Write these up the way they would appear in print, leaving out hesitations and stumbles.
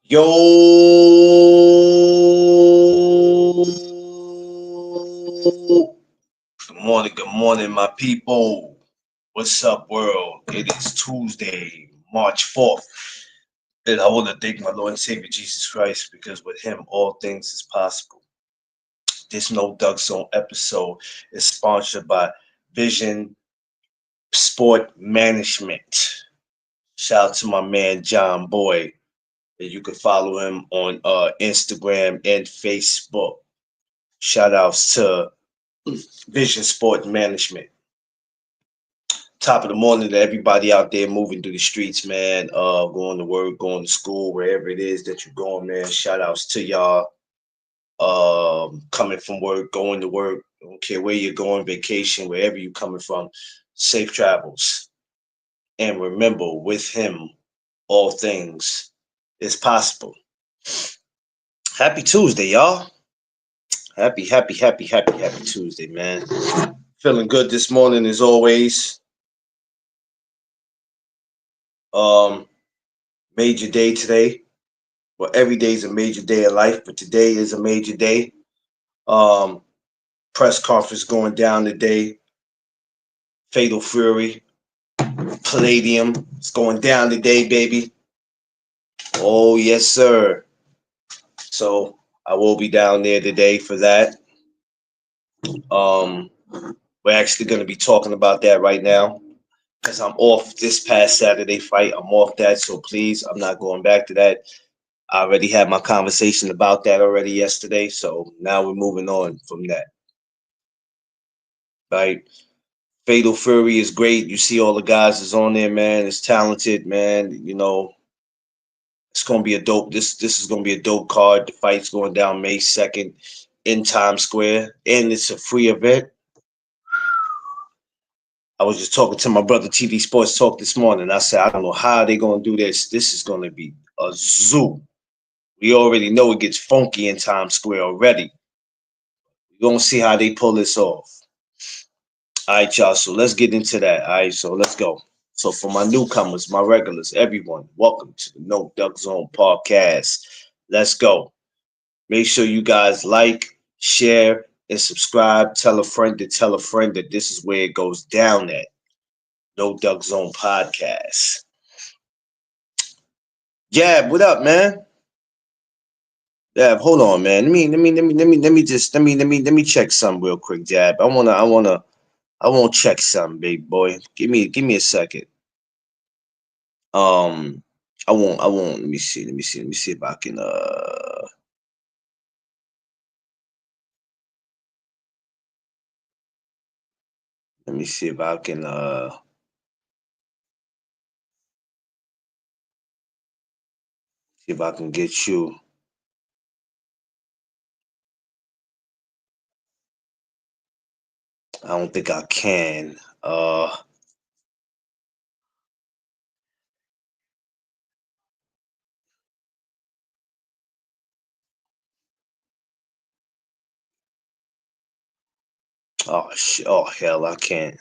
Yo, good morning, my people. What's up, world? It is Tuesday, March 4th, and I want to thank my Lord and Savior Jesus Christ because with Him all things is possible. This No Duck Zone episode is sponsored by Vision Sport Management. Shout out to my man John Boy. And you can follow him on Instagram and Facebook. Shout outs to Vision Sport Management. Top of the morning to everybody out there moving through the streets, man. Going to work, going to school, wherever it is that you're going, man. Shout outs to y'all. Coming from work, going to work. I don't care where you're going, vacation, wherever you're coming from. Safe travels. And remember, with him, all things is possible. Happy Tuesday, y'all. Happy Tuesday, man. Feeling good this morning as always. Um, Major day today. Well, every day is a major day of life, but today is a major day. Um, Press conference going down today. Fatal Fury, Palladium. It's going down today, baby. Oh, yes, sir. So I will be down there today for that. Um, we're actually going to be talking about that right now because I'm off this past Saturday fight. I'm off that, so please, I'm not going back to that. I already had my conversation about that already yesterday, so now we're moving on from that. Right? Fatal Fury is great. You see all the guys that's on there, man. It's talented, man. You know, it's gonna be a dope. This is gonna be a dope card. The fight's going down May 2nd in Times Square, and it's a free event. I was just talking to my brother TV Sports Talk this morning. I said, I don't know how they're gonna do this. This is gonna be a zoo. We already know it gets funky in Times Square already. We're gonna see how they pull this off. All right, y'all. So let's get into that. All right, so let's go. So for my newcomers, my regulars, everyone, welcome to the No Duck Zone podcast. Let's go. Make sure you guys like, share, and subscribe. Tell a friend to tell a friend that this is where it goes down at No Duck Zone podcast. Jab, what up, man? Jab, hold on, man. Let me check something real quick, Jab. I want to check something, big boy. Give me a second. Um, I won't. Let me see if I can. Let me see if I can. See if I can get you. I don't think I can. Oh shit. Oh hell, I can't.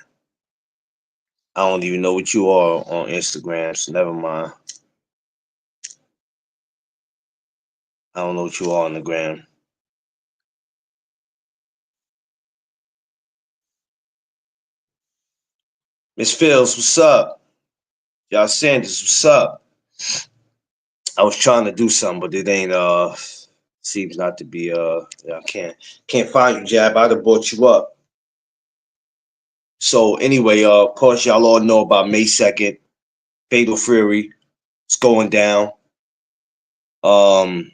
I don't even know what you are on Instagram. So never mind. I don't know what you are on the gram. Miss Fields, what's up? Y'all Sanders, what's up? I was trying to do something, but it ain't seems not to be I can't find you, Jab. I'd have brought you up. So anyway, of course y'all all know about May 2nd, Fatal Fury. It's going down. Um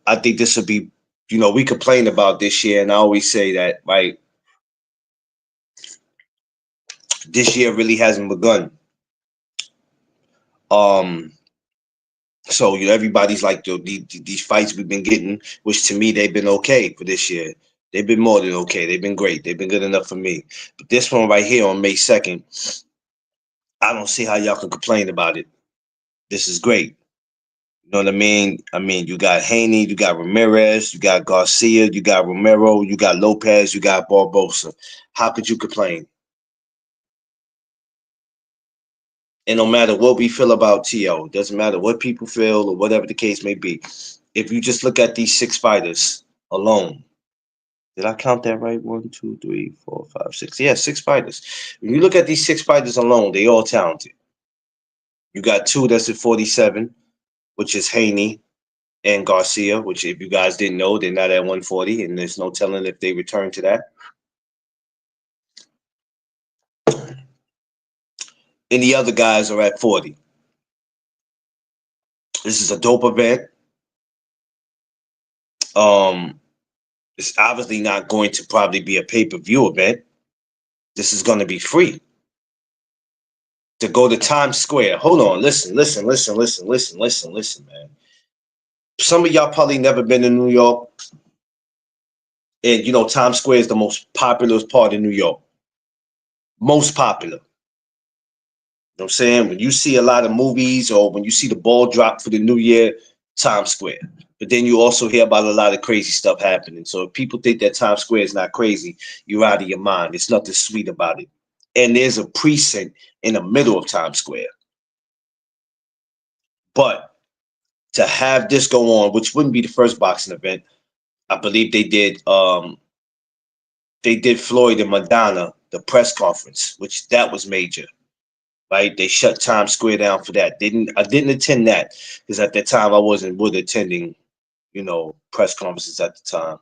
I think this will be, we complain about this year, and I always say that, right? This year really hasn't begun. Um So everybody's like these fights we've been getting, which to me they've been okay for this year. They've been more than okay. They've been great. They've been good enough for me. But this one right here on May 2nd, I don't see how y'all can complain about it. This is great. You know what I mean? I mean, you got Haney, you got Ramirez, you got Garcia, you got Romero, you got Lopez, you got Barboza. How could you complain? And no matter what we feel about T.O., doesn't matter what people feel or whatever the case may be. If you just look at these 6 fighters alone, did I count that right? 1, 2, 3, 4, 5, 6. Yeah, 6 fighters. When you look at these 6 fighters alone, they all talented. You got two that's at 47, which is Haney and Garcia, which if you guys didn't know, they're not at 140, and there's no telling if they return to that. And the other guys are at 40. This is a dope event. It's obviously not going to probably be a pay-per-view event. This is going to be free. To go to Times Square. Hold on, listen, man. Some of y'all probably never been to New York. And you know, Times Square is the most popular part of New York. Most popular. You know what I'm saying? When you see a lot of movies or when you see the ball drop for the new year, Times Square. But then you also hear about a lot of crazy stuff happening. So if people think that Times Square is not crazy, you're out of your mind. There's nothing sweet about it. And there's a precinct in the middle of Times Square. But to have this go on, which wouldn't be the first boxing event, I believe they did Floyd and Madonna, the press conference, which that was major. Right, they shut Times Square down for that. I didn't attend that because at that time I wasn't attending, you know, press conferences at the time.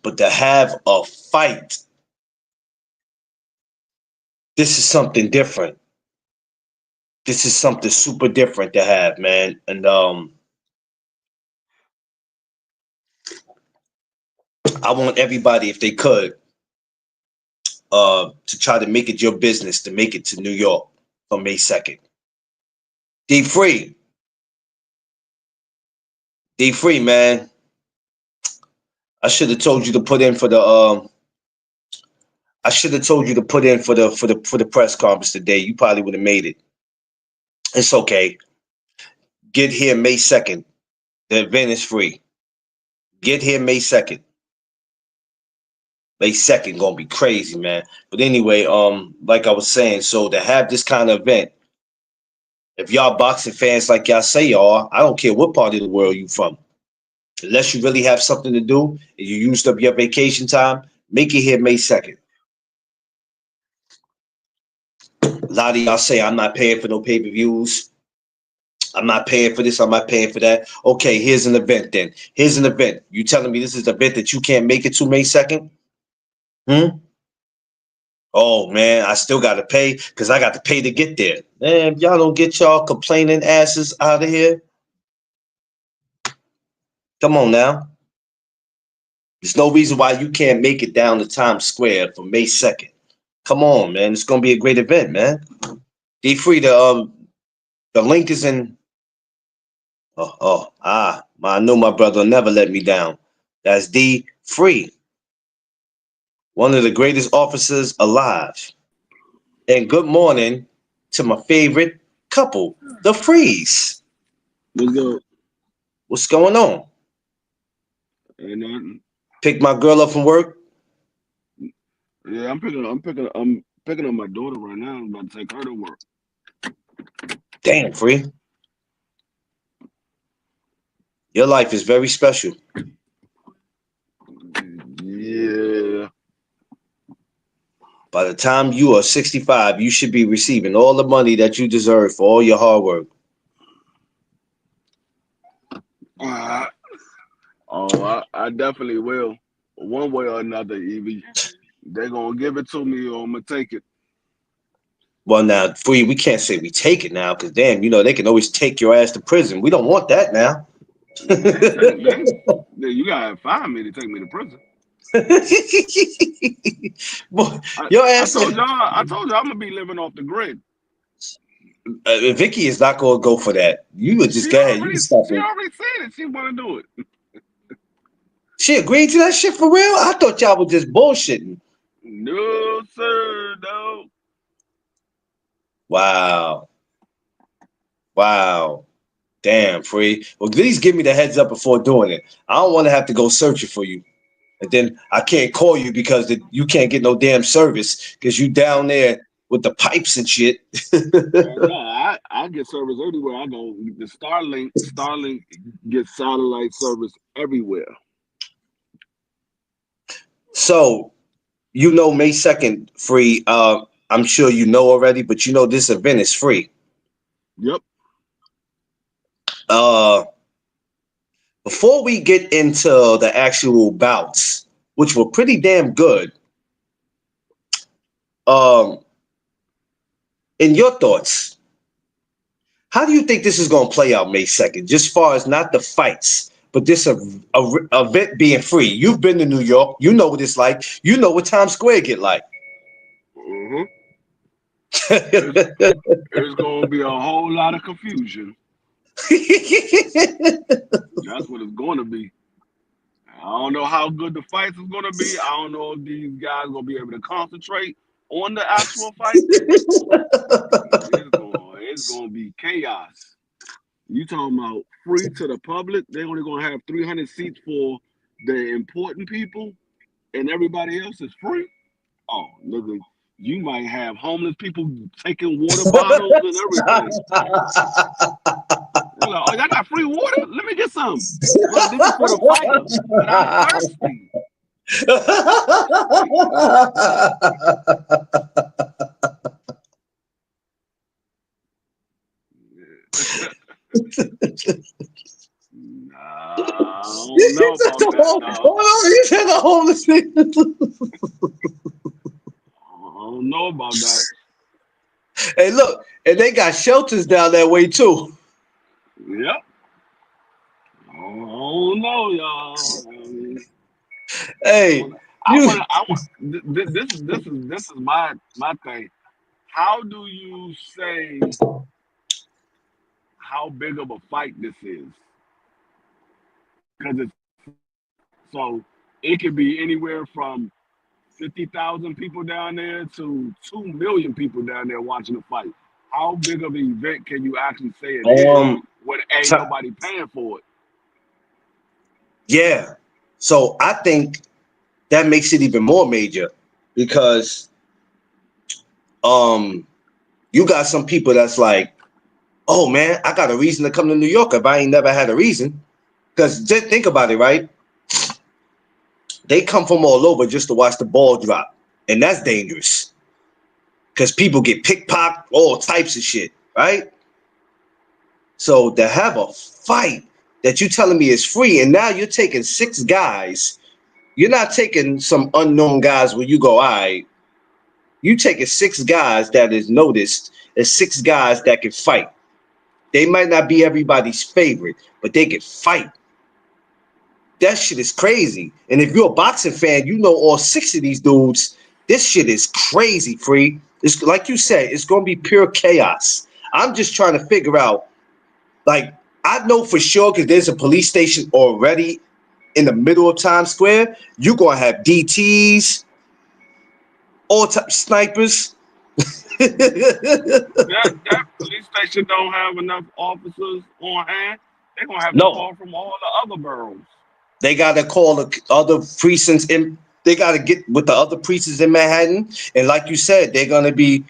But to have a fight, this is something different. This is something super different to have, man. And I want everybody, if they could, to try to make it your business to make it to New York on May 2nd. Be free. Be free, man. I should have told you to put in for the I should have told you to put in for the press conference today. You probably would have made it. It's okay. Get here May 2nd. The event is free. Get here May 2nd. May 2nd gonna be crazy, man. But anyway, like I was saying, so to have this kind of event, if y'all boxing fans like y'all say y'all are, I don't care what part of the world you from. Unless you really have something to do and you used up your vacation time, make it here May 2nd. A lot of y'all say I'm not paying for no pay-per-views. I'm not paying for this. I'm not paying for that. Okay, here's an event then. Here's an event. You telling me this is an event that you can't make it to May 2nd? Oh, man, I still got to pay because I got to pay to get there. Man, y'all don't get y'all complaining asses out of here. Come on now. There's no reason why you can't make it down to Times Square for May 2nd. Come on, man. It's going to be a great event, man. Be free to, the link is in. I know my brother will never let me down. That's D Free. One of the greatest officers alive. And good morning to my favorite couple, the Freeze. Let's go. What's going on? Ain't nothing. Pick my girl up from work. Yeah, I'm picking up my daughter right now. I'm about to take her to work. Damn, Free. Your life is very special. Yeah. By the time you are 65, you should be receiving all the money that you deserve for all your hard work. I definitely will. One way or another, Evie. They're gonna give it to me or I'm gonna take it. Well, now, Free, we can't say we take it now because, damn, you know, they can always take your ass to prison. We don't want that now. You gotta find me to take me to prison. Boy, your ass. I told y'all I'm gonna be living off the grid. Vicky is not going to go for that. You would just go ahead. You can stop She it. already said it. She want to do it. She agreed to that shit for real? I thought y'all were just bullshitting. No, sir, no. Wow. Damn, Free. Well, please give me the heads up before doing it. I don't want to have to go searching for you. And then I can't call you because you can't get no damn service because you down there with the pipes and shit. No, I get service everywhere I go. The Starlink gets satellite service everywhere. So, May 2nd free. I'm sure you know already, but this event is free. Yep. Before we get into the actual bouts, which were pretty damn good, in your thoughts, how do you think this is going to play out May 2nd? Just far as not the fights, but this event being free. You've been to New York. You know what it's like. You know what Times Square get like. Mm-hmm. There's going to be a whole lot of confusion. That's what it's going to be. I don't know how good the fights is going to be. I don't know if these guys going to be able to concentrate on the actual fight. It's going to be chaos. You talking about free to the public? They're only going to have 300 seats for the important people, and everybody else is free? Oh, nigga, you might have homeless people taking water bottles and everything. They're like, oh, y'all got free water? Let me get some. Look, this is for the fighters, but I'm thirsty. Nah, I don't know about that. You said the homeless people. I don't know about that. Hey, look, and they got shelters down that way too. Yep. I don't know, y'all. Hey, this is my thing. How do you say how big of a fight this is? Because so it could be anywhere from 50,000 people down there to 2 million people down there watching the fight. How big of an event can you actually say it is when ain't nobody paying for it? Yeah. So I think that makes it even more major because you got some people that's like, oh man, I got a reason to come to New York if I ain't never had a reason. Because just think about it, right? They come from all over just to watch the ball drop. And that's dangerous. Because people get pickpocketed, all types of shit, right? So to have a fight that you telling me is free, and now you're taking 6 guys. You're not taking some unknown guys where you go, all right. You taking 6 guys that is noticed as 6 guys that can fight. They might not be everybody's favorite, but they can fight. That shit is crazy. And if you're a boxing fan, you know all 6 of these dudes. This shit is crazy, Free. It's like you said, it's going to be pure chaos. I'm just trying to figure out, like, I know for sure because there's a police station already in the middle of Times Square. You're going to have DTs, all types snipers. that police station don't have enough officers on hand. They're going to have to call from all the other boroughs. They got to call the other precincts in. They got to get with the other precincts in Manhattan. And like you said, they're going to be.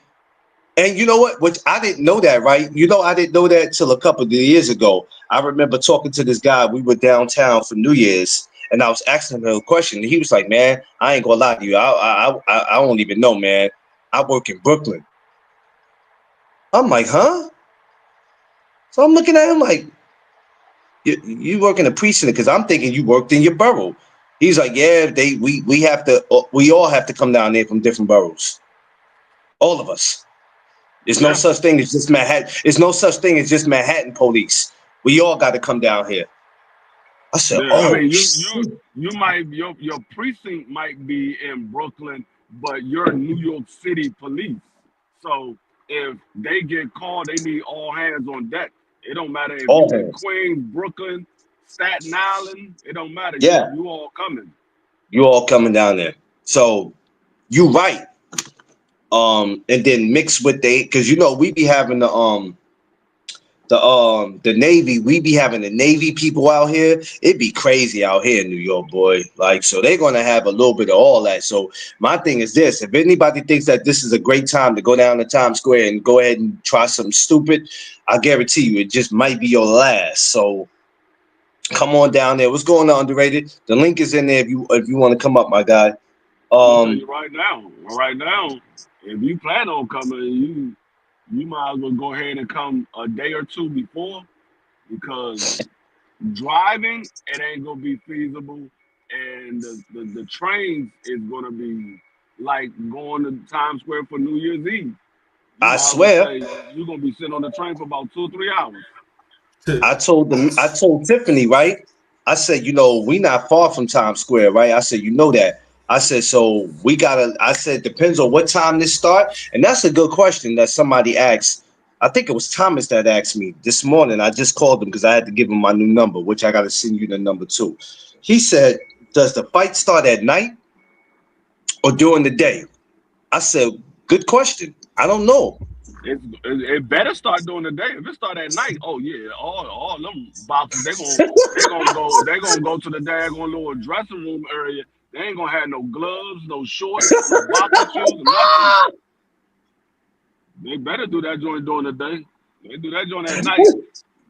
And you know what? Which I didn't know that, right? I didn't know that till a couple of years ago. I remember talking to this guy. We were downtown for New Year's, and I was asking him a question. And he was like, "Man, I ain't gonna lie to you. I don't even know, man. I work in Brooklyn." I'm like, "Huh?" So I'm looking at him like, "You work in a precinct?" Because I'm thinking you worked in your borough. He's like, "Yeah, we have to. We all have to come down there from different boroughs. All of us." There's no such thing as just Manhattan. There's no such thing as just Manhattan police. We all got to come down here. I said, I mean, you might your precinct might be in Brooklyn, but you're New York City police. So if they get called, they need all hands on deck. It don't matter if you're in Queens, Brooklyn, Staten Island. It don't matter. Yeah, you all coming. You all coming down there. So you right. And then mix with because we be having the the Navy, we be having the Navy people out here. It'd be crazy out here in New York, boy. Like, so they're gonna have a little bit of all that. So my thing is this: if anybody thinks that this is a great time to go down to Times Square and go ahead and try something stupid, I guarantee you it just might be your last. So come on down there. What's going on, Underrated? The link is in there if you want to come up, my guy. I'm gonna tell you right now, if you plan on coming, you might as well go ahead and come a day or two before because driving it ain't gonna be feasible, and the trains is gonna be like going to Times Square for New Year's Eve. You I might as well swear. say you're gonna be sitting on the train for about 2 or 3 hours. I told Tiffany, right? I said, we not far from Times Square, right? I said, you know that. I said, so we gotta. I said, depends on what time this start, and that's a good question that somebody asked. I think it was Thomas that asked me this morning. I just called him because I had to give him my new number, which I gotta send you the number too. He said, does the fight start at night or during the day? I said, good question. I don't know. It better start during the day. If it start at night, oh yeah, all them boxes they gonna go to the daggone little dressing room area. They ain't gonna have no gloves, no shorts, no boxing shoes, nothing. They better do that joint during the day. They do that joint at night.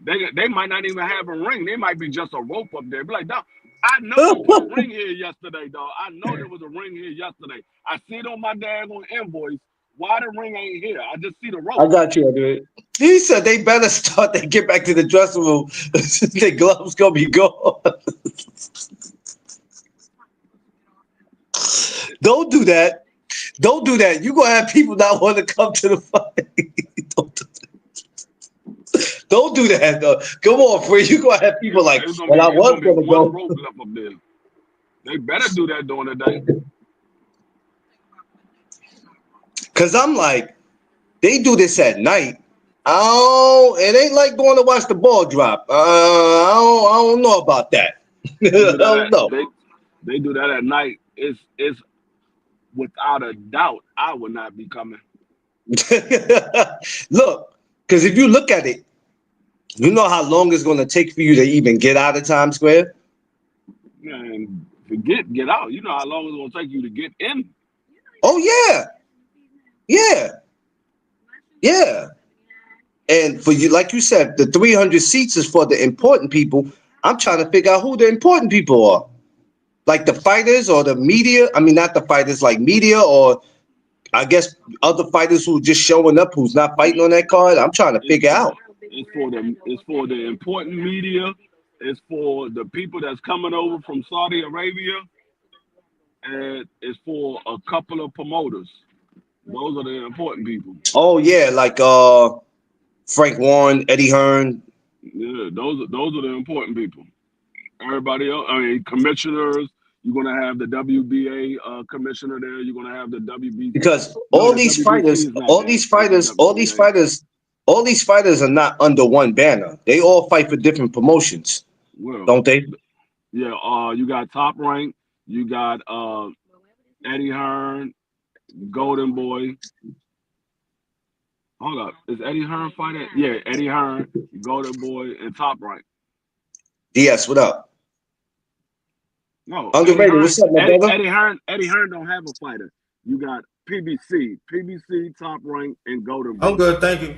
They might not even have a ring. They might be just a rope up there. Be like, dog, I know you put a ring here yesterday, dog. I know there was a ring here yesterday. I see it on my daggone invoice. Why the ring ain't here? I just see the I rope. got you, dude. He said they better start. They get back to the dressing room. Their gloves gonna be gone. Don't do that. Don't do that. You gonna have people not want to come to the fight. don't do that. Though. Come on, Free. You gonna have people like, well, I It's was gonna be gonna one go. rope left up there. They better do that during the day. Cause I'm like, they do this at night. Oh, it ain't like going to watch the ball drop. I don't know about that. I They do that don't at know. they do that at night. It's without a doubt I would not be coming. Look, because if you look at it, you know how long it's going to take for you to even get out of Times Square? Man, forget get out. You know how long it's gonna take you to get in. Oh, yeah. Yeah. Yeah. And for you, like you said, the 300 seats is for the important people. I'm trying to figure out who the important people are. Like the fighters or the media. I mean, not the fighters, like media or I guess other fighters who just showing up who's not fighting on that card. I'm trying to It's figure out. it's for the important media. It's for the people that's coming over from Saudi Arabia, and it's for a couple of promoters. Those are the important people. Oh, yeah. Like Frank Warren, Eddie Hearn. Yeah, those are the important people. Everybody else, I mean, commissioners. You're gonna have the WBA commissioner there. You're gonna have the WBC. Because No, the WBC is not there. It's the WBA. all these fighters are not under one banner. They all fight for different promotions, Well, don't they? yeah. You got Top Rank. You got Eddie Hearn, Golden Boy. Hold up, is Eddie Hearn fighting? Yeah, Eddie Hearn, Golden Boy, and Top Rank. DS, what up? No, Underrated, what's up, my brother? Eddie Hearn don't have a fighter. You got PBC, Top Rank, and Golden I'm Boy. good, thank you.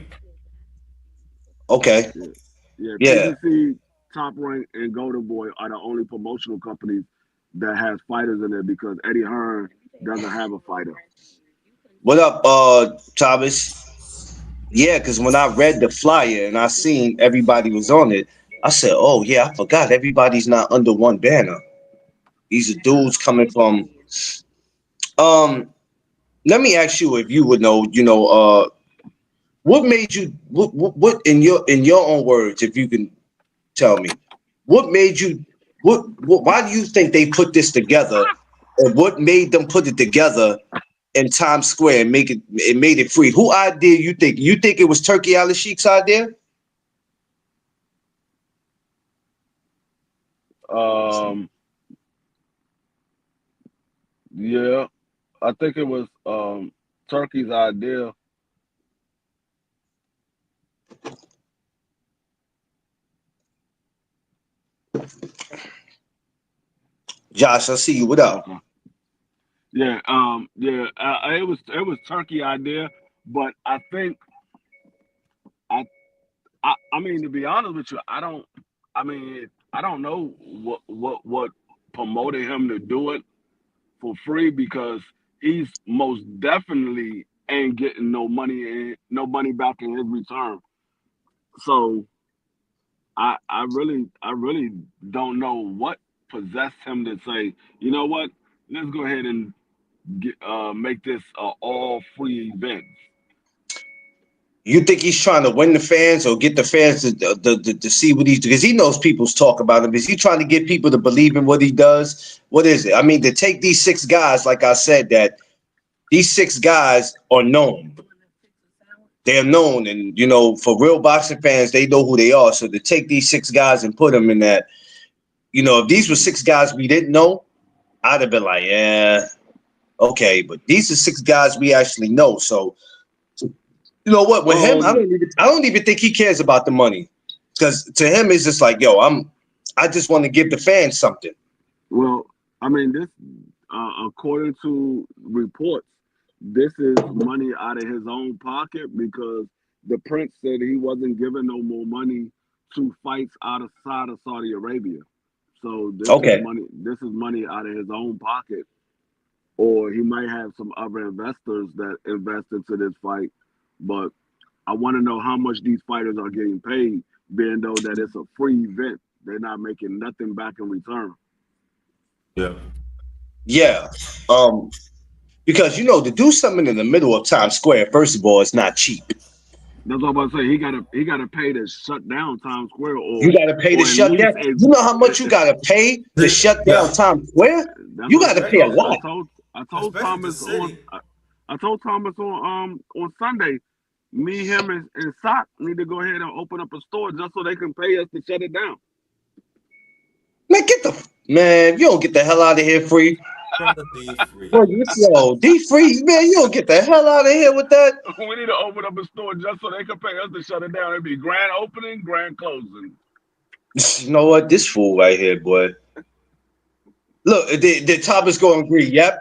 Okay, Yeah, yeah. yeah. PBC, Top Rank, and Golden Boy are the only promotional companies that has fighters in there because Eddie Hearn doesn't have a fighter. What up, Thomas? Yeah, because when I read the flyer and I seen everybody was on it, I said, "Oh yeah, I forgot everybody's not under one banner. These are dudes coming from." Um, Let me ask you if you would know. What made you? What in your own words, if you can tell me, what made you? What? Why do you think they put this together? Or what made them put it together in Times Square and make it made it free? Who idea you think? You think it was Turkey Al Sheikh's idea? Um, yeah, I think it was Turkey's idea. Josh, I see you. What up? Okay. Yeah. Yeah. It was turkey idea, but I think I mean, to be honest with you, I don't. I mean, I don't know what promoted him to do it for free because he's most definitely ain't getting no money back in his return. So I really don't know what possessed him to say, you know what, let's go ahead and make this a all free event. You think he's trying to win the fans or get the fans to see what he's doing? Because he knows people's talk about him. Is he trying to get people to believe in what he does? What is it? I mean, to take these six guys, like I said, that these six guys are known. They're known, and for real boxing fans, they know who they are. So to take these six guys and put them in that, if these were six guys we didn't know, I'd have been like, yeah, okay. But these are six guys we actually know. So you know what? With him, I Um, don't even think he cares about the money, because to him it's just like, yo, I just want to give the fans something. well, I mean, this, according to reports, this is money out of his own pocket because the prince said he wasn't giving no more money to fights outside of Saudi Arabia. So this is Okay. money. This is money out of his own pocket, or he might have some other investors that invest into this fight. But I want to know how much these fighters are getting paid, being though that it's a free event. They're not making nothing back in return. Yeah. Yeah. Um, because to do something in the middle of Times Square, first of all, it's not cheap. That's what I'm about to say. He gotta pay to shut down Times Square, You gotta pay to or at shut down. least it, You know how much you gotta pay to shut down Yeah. Times Square? that's You what gotta Especially, pay a I lot. told I told especially the Thomas on city. I told Thomas on Sunday, me, him, and Sock need to go ahead and open up a store just so they can pay us to shut it down. Man, man, you don't get the hell out of here free. Brother D free. Bro, yo, D free, man, you don't get the hell out of here with that. We need to open up a store just so they can pay us to shut it down. It'd be grand opening, grand closing. You know what? This fool right here, boy. Look, the Thomas gonna agree. Yep.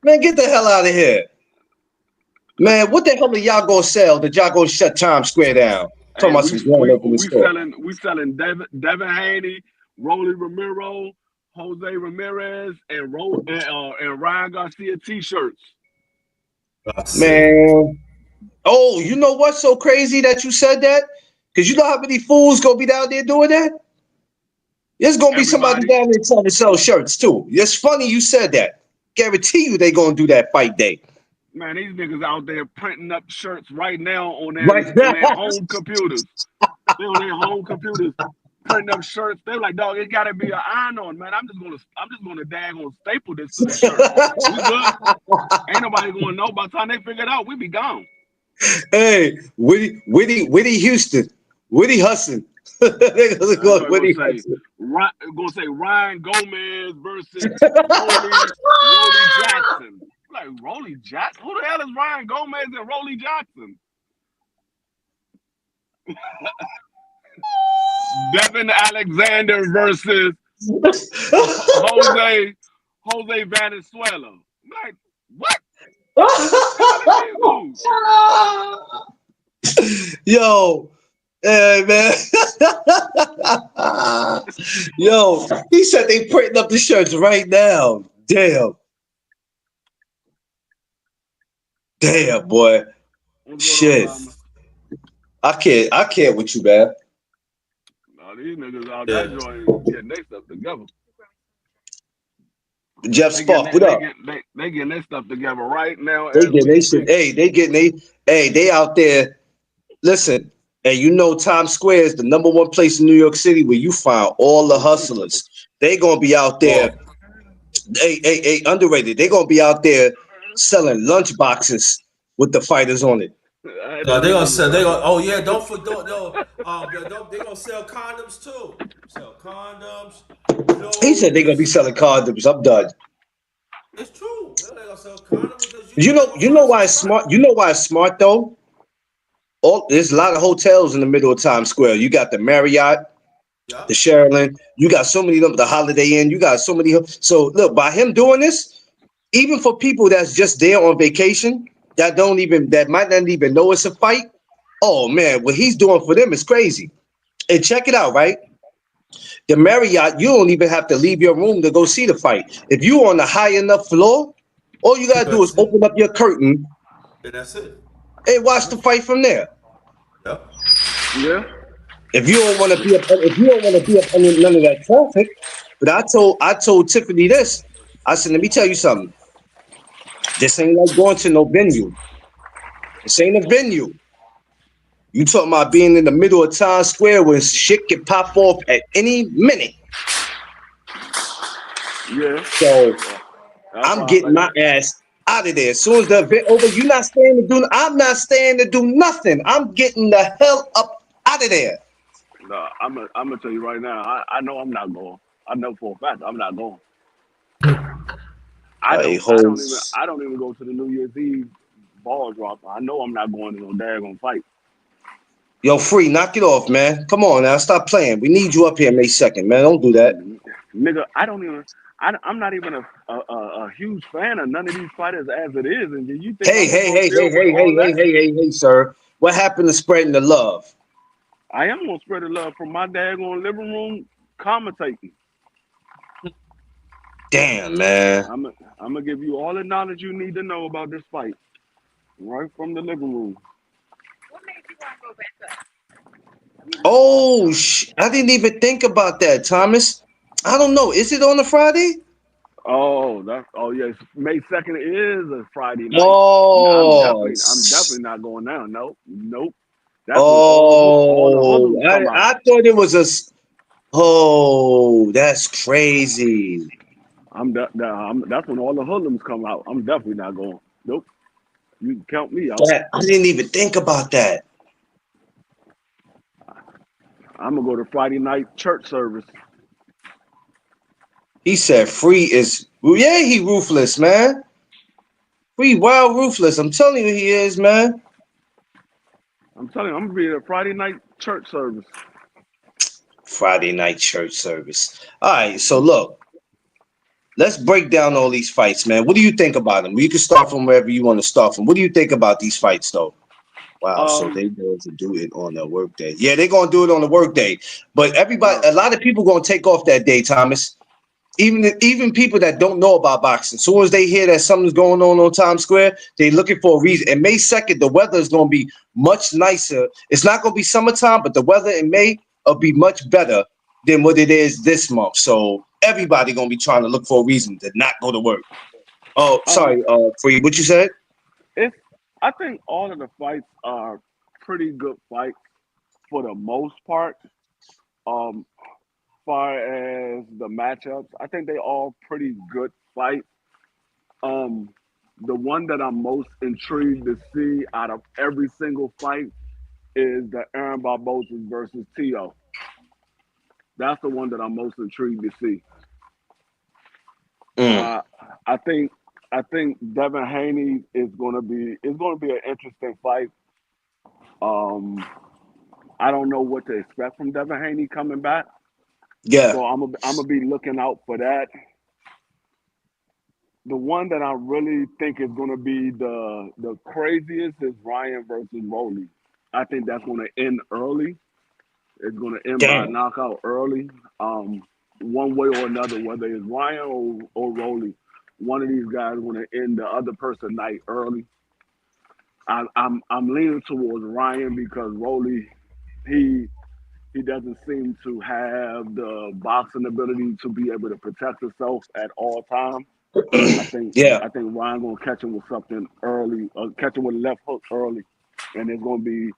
Man, get the hell out of here. Man, what the hell are y'all gonna sell that y'all gonna shut Times Square down? Talking Hey, about some grand opening store. we selling Devin Haney, Rolly Romero, Jose Ramirez, and Ryan Garcia T-shirts. I see. Man. Oh, you know what's so crazy that you said that? Because you know how many fools gonna be down there doing that? There's gonna be somebody Everybody, down there trying to sell shirts too. It's funny you said that. Guarantee you they gonna do that fight day. man, these niggas out there printing up shirts right now Right on now. their home computers. They on their home computers printing up shirts. They're like, dog, it gotta be an iron on, man. I'm just gonna daggone staple this to the shirt. We good. Ain't nobody gonna know. By the time they figure it out, we be gone. Hey, Whitty Houston, Whitty Hudson. They gonna I go know Whitty Hudson. Gonna say Ryan Gomez versus Rolly Jackson. Like Rolly Jackson? Who the hell is Ryan Gomez and Rolly Jackson? Devin Alexander versus Jose Valenzuela. Like what? What Yo, hey man. Yo, he said they printing up the shirts right now. Damn, boy. What's going on, Shit. Lama? I can't with you, man. No, these niggas out that Yeah. joint getting their stuff together. Jeff They getting Spark, what up? they getting their stuff together right now They as getting we they shit. speak. Hey, they out there. Listen, and Times Square is the number one place in New York City where you find all the hustlers. They gonna be out there. Oh, Hey, underrated. They gonna be out there selling lunch boxes with the fighters on it. I had no, them they gonna niggas. sell. They gonna. Oh yeah, don't no. They gonna sell condoms too. Sell condoms, He said they gonna be clothes. selling condoms. I'm done. It's true. They gonna sell condoms because you ain't gonna You know find why some it's smart. spot. You know why it's smart though. There's a lot of hotels in the middle of Times Square. You got the Marriott. Yeah. the Sherilyn. You got so many of them, the Holiday Inn. You got so many. So look, by him doing this, even for people that's just there on vacation that might not even know it's a fight. Oh man, what he's doing for them is crazy. And check it out, right? The Marriott, you don't even have to leave your room to go see the fight. If you on a high enough floor, all you gotta do is That's it. open up your curtain And that's it. and watch the fight from there. Yeah. Yeah. If you don't want to be up, if you don't want to be up under none of that traffic, but I told Tiffany this. I said, let me tell you something. This ain't like going to no venue. This ain't a venue. You talking about being in the middle of Times Square where shit can pop off at any minute. Yeah. So That's I'm why I getting like. my ass out of there. As soon as the event over, you not staying to do. I'm not staying to do nothing. I'm getting the hell up out of there. No, I'm gonna tell you right now. I know I'm not going. I know for a fact I'm not going. I Hey, don't. I don't even. hoes. I don't even go to the New Year's Eve ball drop. I know I'm not going to no daggone fight. Yo, free, knock it off, man. Come on now, stop playing. We need you up here May 2nd, man. Don't do that. Nigga, I don't even. I'm not even a huge fan of none of these fighters as it is, and you think Hey, I'm just hey, gonna hey, deal hey, with hey, all hey, hey, that? hey, hey, hey, sir. What happened to spreading the love? I am gonna spread the love from my daggone living room commentating. Damn, man. I'm I'm gonna give you all the knowledge you need to know about this fight right from the living room. Oh, I didn't even think about that, Thomas. I don't know. Is it on a Friday? Oh, that's oh yes. May 2nd is a Friday night. Oh, I'm definitely not going down. Nope, nope. That's when all the oh, hoodlums I, come out. I thought it was oh, that's crazy. That's when all the hoodlums come out. I'm definitely not going. Nope. You can count me out. I didn't even think about that. I'm gonna go to Friday night church service. He said free is, well, yeah, he ruthless, man. Free, wild, ruthless. I'm telling you, he is, man. I'm telling you, I'm gonna be at a Friday night church service. Friday night church service. All right, so look, let's break down all these fights, man. What do you think about them? You can start from wherever you want to start from. What do you think about these fights, though? Wow, so Um, they going to do it on the work day. Yeah, they're gonna do it on the work day. But everybody, no, a lot of people gonna take off that day, Thomas. Even people that don't know about boxing, as soon as they hear that something's going on Times Square, they looking for a reason. And May 2nd, the weather is gonna be much nicer. It's not gonna be summertime, but the weather in May will be much better than what it is this month. So everybody gonna be trying to look for a reason to not go to work. Oh, um, sorry, Free, what you said? it's. I think all of the fights are pretty good fights for the most part. Um, far as the matchups, I think they all pretty good fights. Um, the one that I'm most intrigued to see out of every single fight is the Aaron Barboza versus Tio. That's the one that I'm most intrigued to see. Mm, Uh, I think I think Devin Haney is going to be an interesting fight. Um, I don't know what to expect from Devin Haney coming back, yeah, so I'm gonna be looking out for that. The one that I really think is going to be the craziest is Ryan versus Rolly. I think that's going to end early. It's going to end by a damn. knockout early, one way or another, whether it's Ryan or Rolly. One of these guys going to end the other person night early. I'm leaning towards Ryan because Rolly he he doesn't seem to have the boxing ability to be able to protect himself at all times. I think Yeah. I think Ryan gonna catch him with something early, catch him with a left hook early, and it's gonna be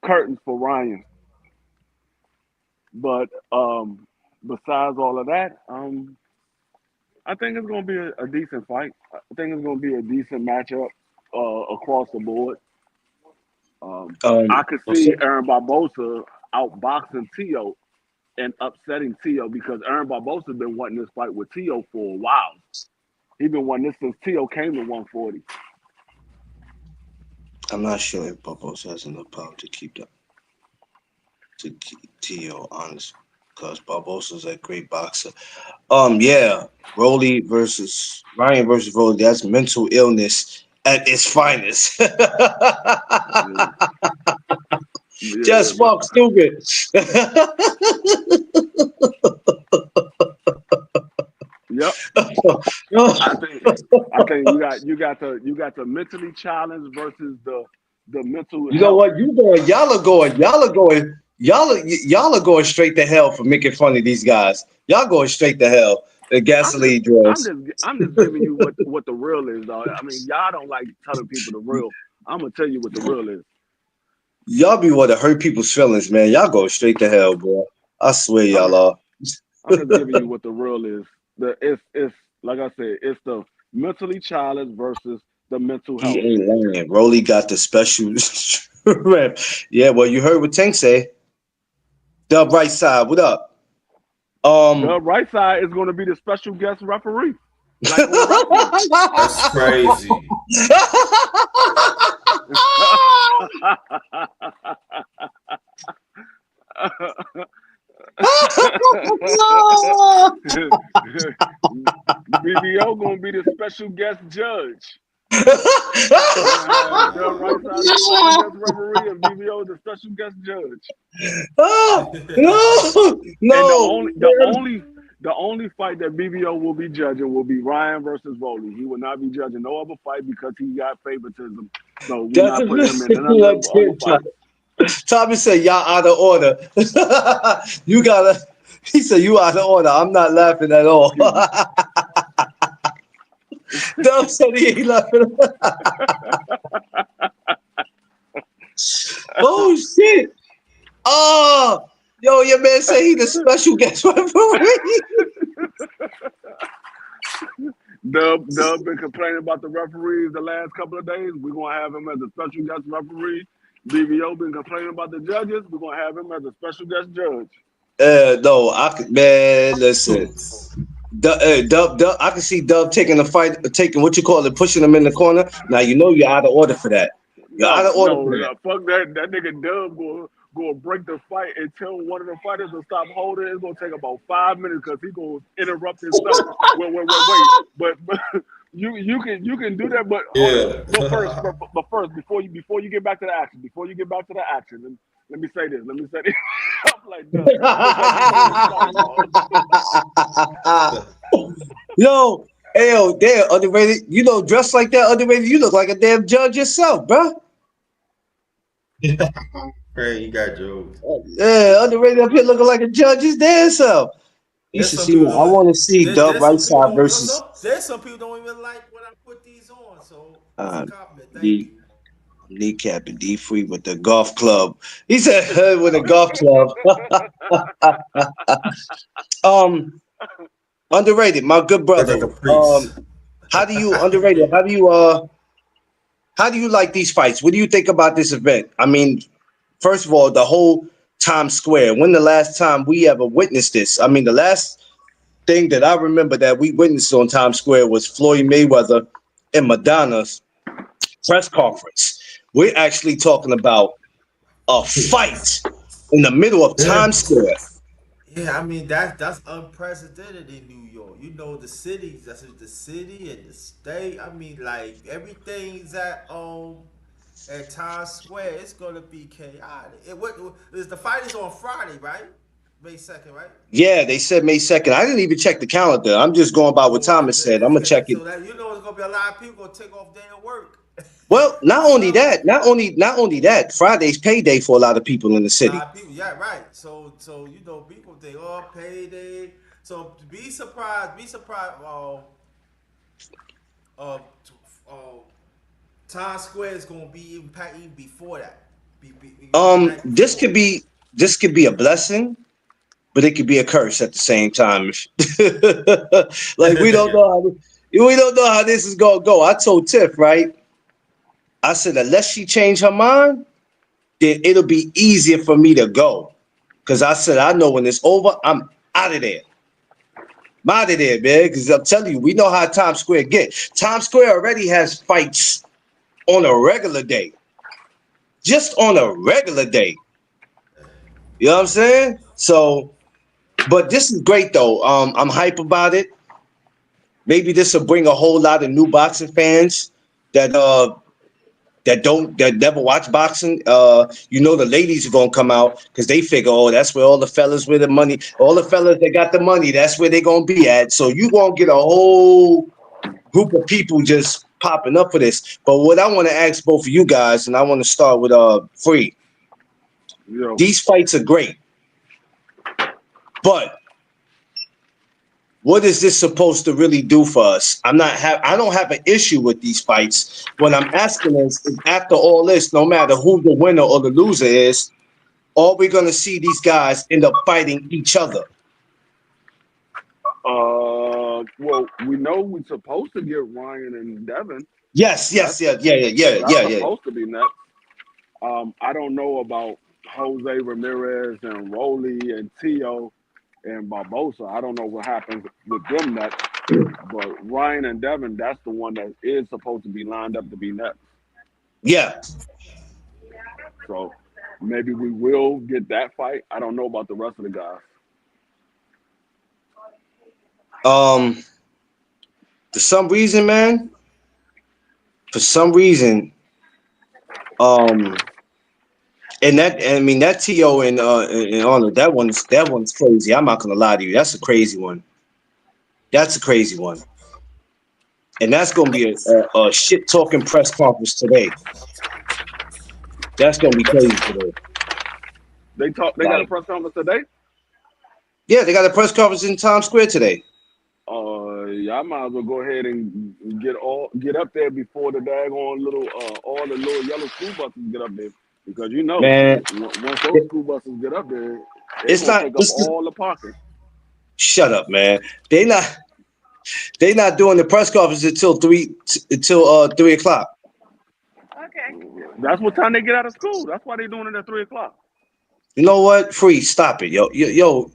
curtains for Ryan. But besides all of that, I think it's gonna be a decent fight. I think it's gonna be a decent matchup across the board. I could What's see up? Aaron Barboza outboxing Tio and upsetting Tio because Aaron Barboza been wanting this fight with Tio for a while. He been wanting this since Tio came to 140. I'm not sure if Bubbles has enough power to keep T.O. honest. because Barboza's a great boxer. Yeah, Ryan versus Rolly. That's mental illness at its finest. Yeah, yeah, Just walk stupid. yep. I think you got the mentally challenged versus the mental You know health. what? Y'all are going straight to hell for making fun of these guys. Y'all going straight to hell. The I'm just gasoline I'm drills. just I'm just giving you what the real is, dog. I mean, y'all don't like telling people the real. I'm gonna tell you what the real is. Y'all be want to hurt people's feelings, man. Y'all go straight to hell, bro. I swear I'm y'all just are. I'm just giving you what the real is. It's like I said, it's the mentally challenged versus the mental He health. ain't lying. Rolly got the special rep. Yeah, well, you heard what Tank say. Dub right side, what up? The Um right side is going to be the special guest referee, like on wrestling. That's crazy. BBO gonna be the special guest judge. We're gonna have the right side the special guest referee and BBO the special guest judge. no, And the no. only the only the only fight that BBO will be judging will be Ryan versus Rolly. He will not be judging no other fight because he got favoritism. So we're That's not putting him in none of what the other fights. Tommy said, y'all out of order. You gotta, he said, you out of order. I'm not laughing at all. Dub said he ain't laughing. Oh, shit. Oh, yo, your man said he the special guest referee. Dub been complaining about the referees the last couple of days. We're gonna have him as a special guest referee. BBO been complaining about the judges. We're gonna have him as a special guest judge. No, man, listen. Dub, I can see Dub taking the fight, taking what you call it, pushing him in the corner. Now you know you're out of order for that. You're out No, of order no, for that. no, fuck that. That nigga Dub go break the fight and tell one of the fighters to stop holding. It's gonna take about 5 minutes because he gonna interrupt himself. Wait. But you can do that. But hold on. Yeah. But first, before you get back to the action, let me say this. I'm like, Dub, look like you ready to start, dog. Yo, yo, damn, underrated. You know, dressed like that, underrated. You look like a damn judge yourself, bro. Hey, you got jokes. Yeah, underrated up here looking like a judge his damn self. You There's should some see me. people I don't. want to see Dub There's right some people side don't. versus. There's some people don't even like when I put these on. So it's a Uh, compliment. Thank D you. kneecapping D free with the golf club. He said with a golf club. um, underrated, my good Like brother. a caprice. How do you underrated? How do you like these fights? What do you think about this event? I mean, first of all, the whole Times Square. When the last time we ever witnessed this? I mean, the last thing that I remember that we witnessed on Times Square was Floyd Mayweather and Madonna's press conference. We're actually talking about a fight in the middle of Yeah. Times Square. Yeah, I mean that's unprecedented in New York. You know the city, that's the city and the state. I mean, like everything's at Times Square. It's gonna be chaotic. What is the fight is on Friday, right? May 2nd, right? Yeah, they said May 2nd. I didn't even check the calendar. I'm just going by what So Thomas said. I'm gonna check it. so that you know it's gonna be a lot of people gonna take off day of work. Well, not only So that, not only that, Friday's payday for a lot of people in the a city. lot of people, yeah, right. So you know people think, oh, payday. So be surprised. Uh, t- uh, Times Square is gonna be even packed even before that. The Um, night this before. could be this could be a blessing, but it could be a curse at the same time. Like Yeah. we don't know how this is gonna go. I told Tiff, right? I said unless she change her mind, then it'll be easier for me to go. Cause I said I know when it's over, I'm out of there. I'm out of there, man. Cause I'm telling you, we know how Times Square get. Times Square already has fights on a regular day. Just on a regular day. You know what I'm saying? So But this is great though. I'm hype about it. Maybe this will bring a whole lot of new boxing fans that that never watch boxing. The ladies are gonna come out because they figure, oh, that's where all the fellas with the money, all the fellas that got the money, that's where they're gonna be at. So you gonna get a whole group of people just popping up for this. But what I want to ask both of you guys, and I want to start with Free. Yo, These fights are great, but what is this supposed to really do for us? I don't have an issue with these fights. What I'm asking is after all this, no matter who the winner or the loser is, are we gonna see these guys end up fighting each other? well, we know we're supposed to get Ryan and Devin. Yes, That's yeah. supposed to be next. I don't know about Jose Ramirez and Rolly and Tio and Barboza. I don't know what happens with them next. But Ryan and Devin, that's the one that is supposed to be lined up to be next. Yeah. So maybe we will get that fight. I don't know about the rest of the guys. For some reason, man. For some reason, and that TO and Arnold, that one's crazy. I'm not gonna lie to you. That's a crazy one. That's a crazy one. And that's gonna be a shit talking press conference today. That's gonna be crazy today. They got a press conference today? Yeah, they got a press conference in Times Square today. Y'all might as well go ahead and get up there before the daggone little all the little yellow school buses get up there, because Man, once those school buses get up there, it's gonna not take up all the parking. Shut up, man. They not doing the press conference until 3:00. Okay. That's what time they get out of school. That's why they're doing it at 3:00. You know what? Free, stop it, yo,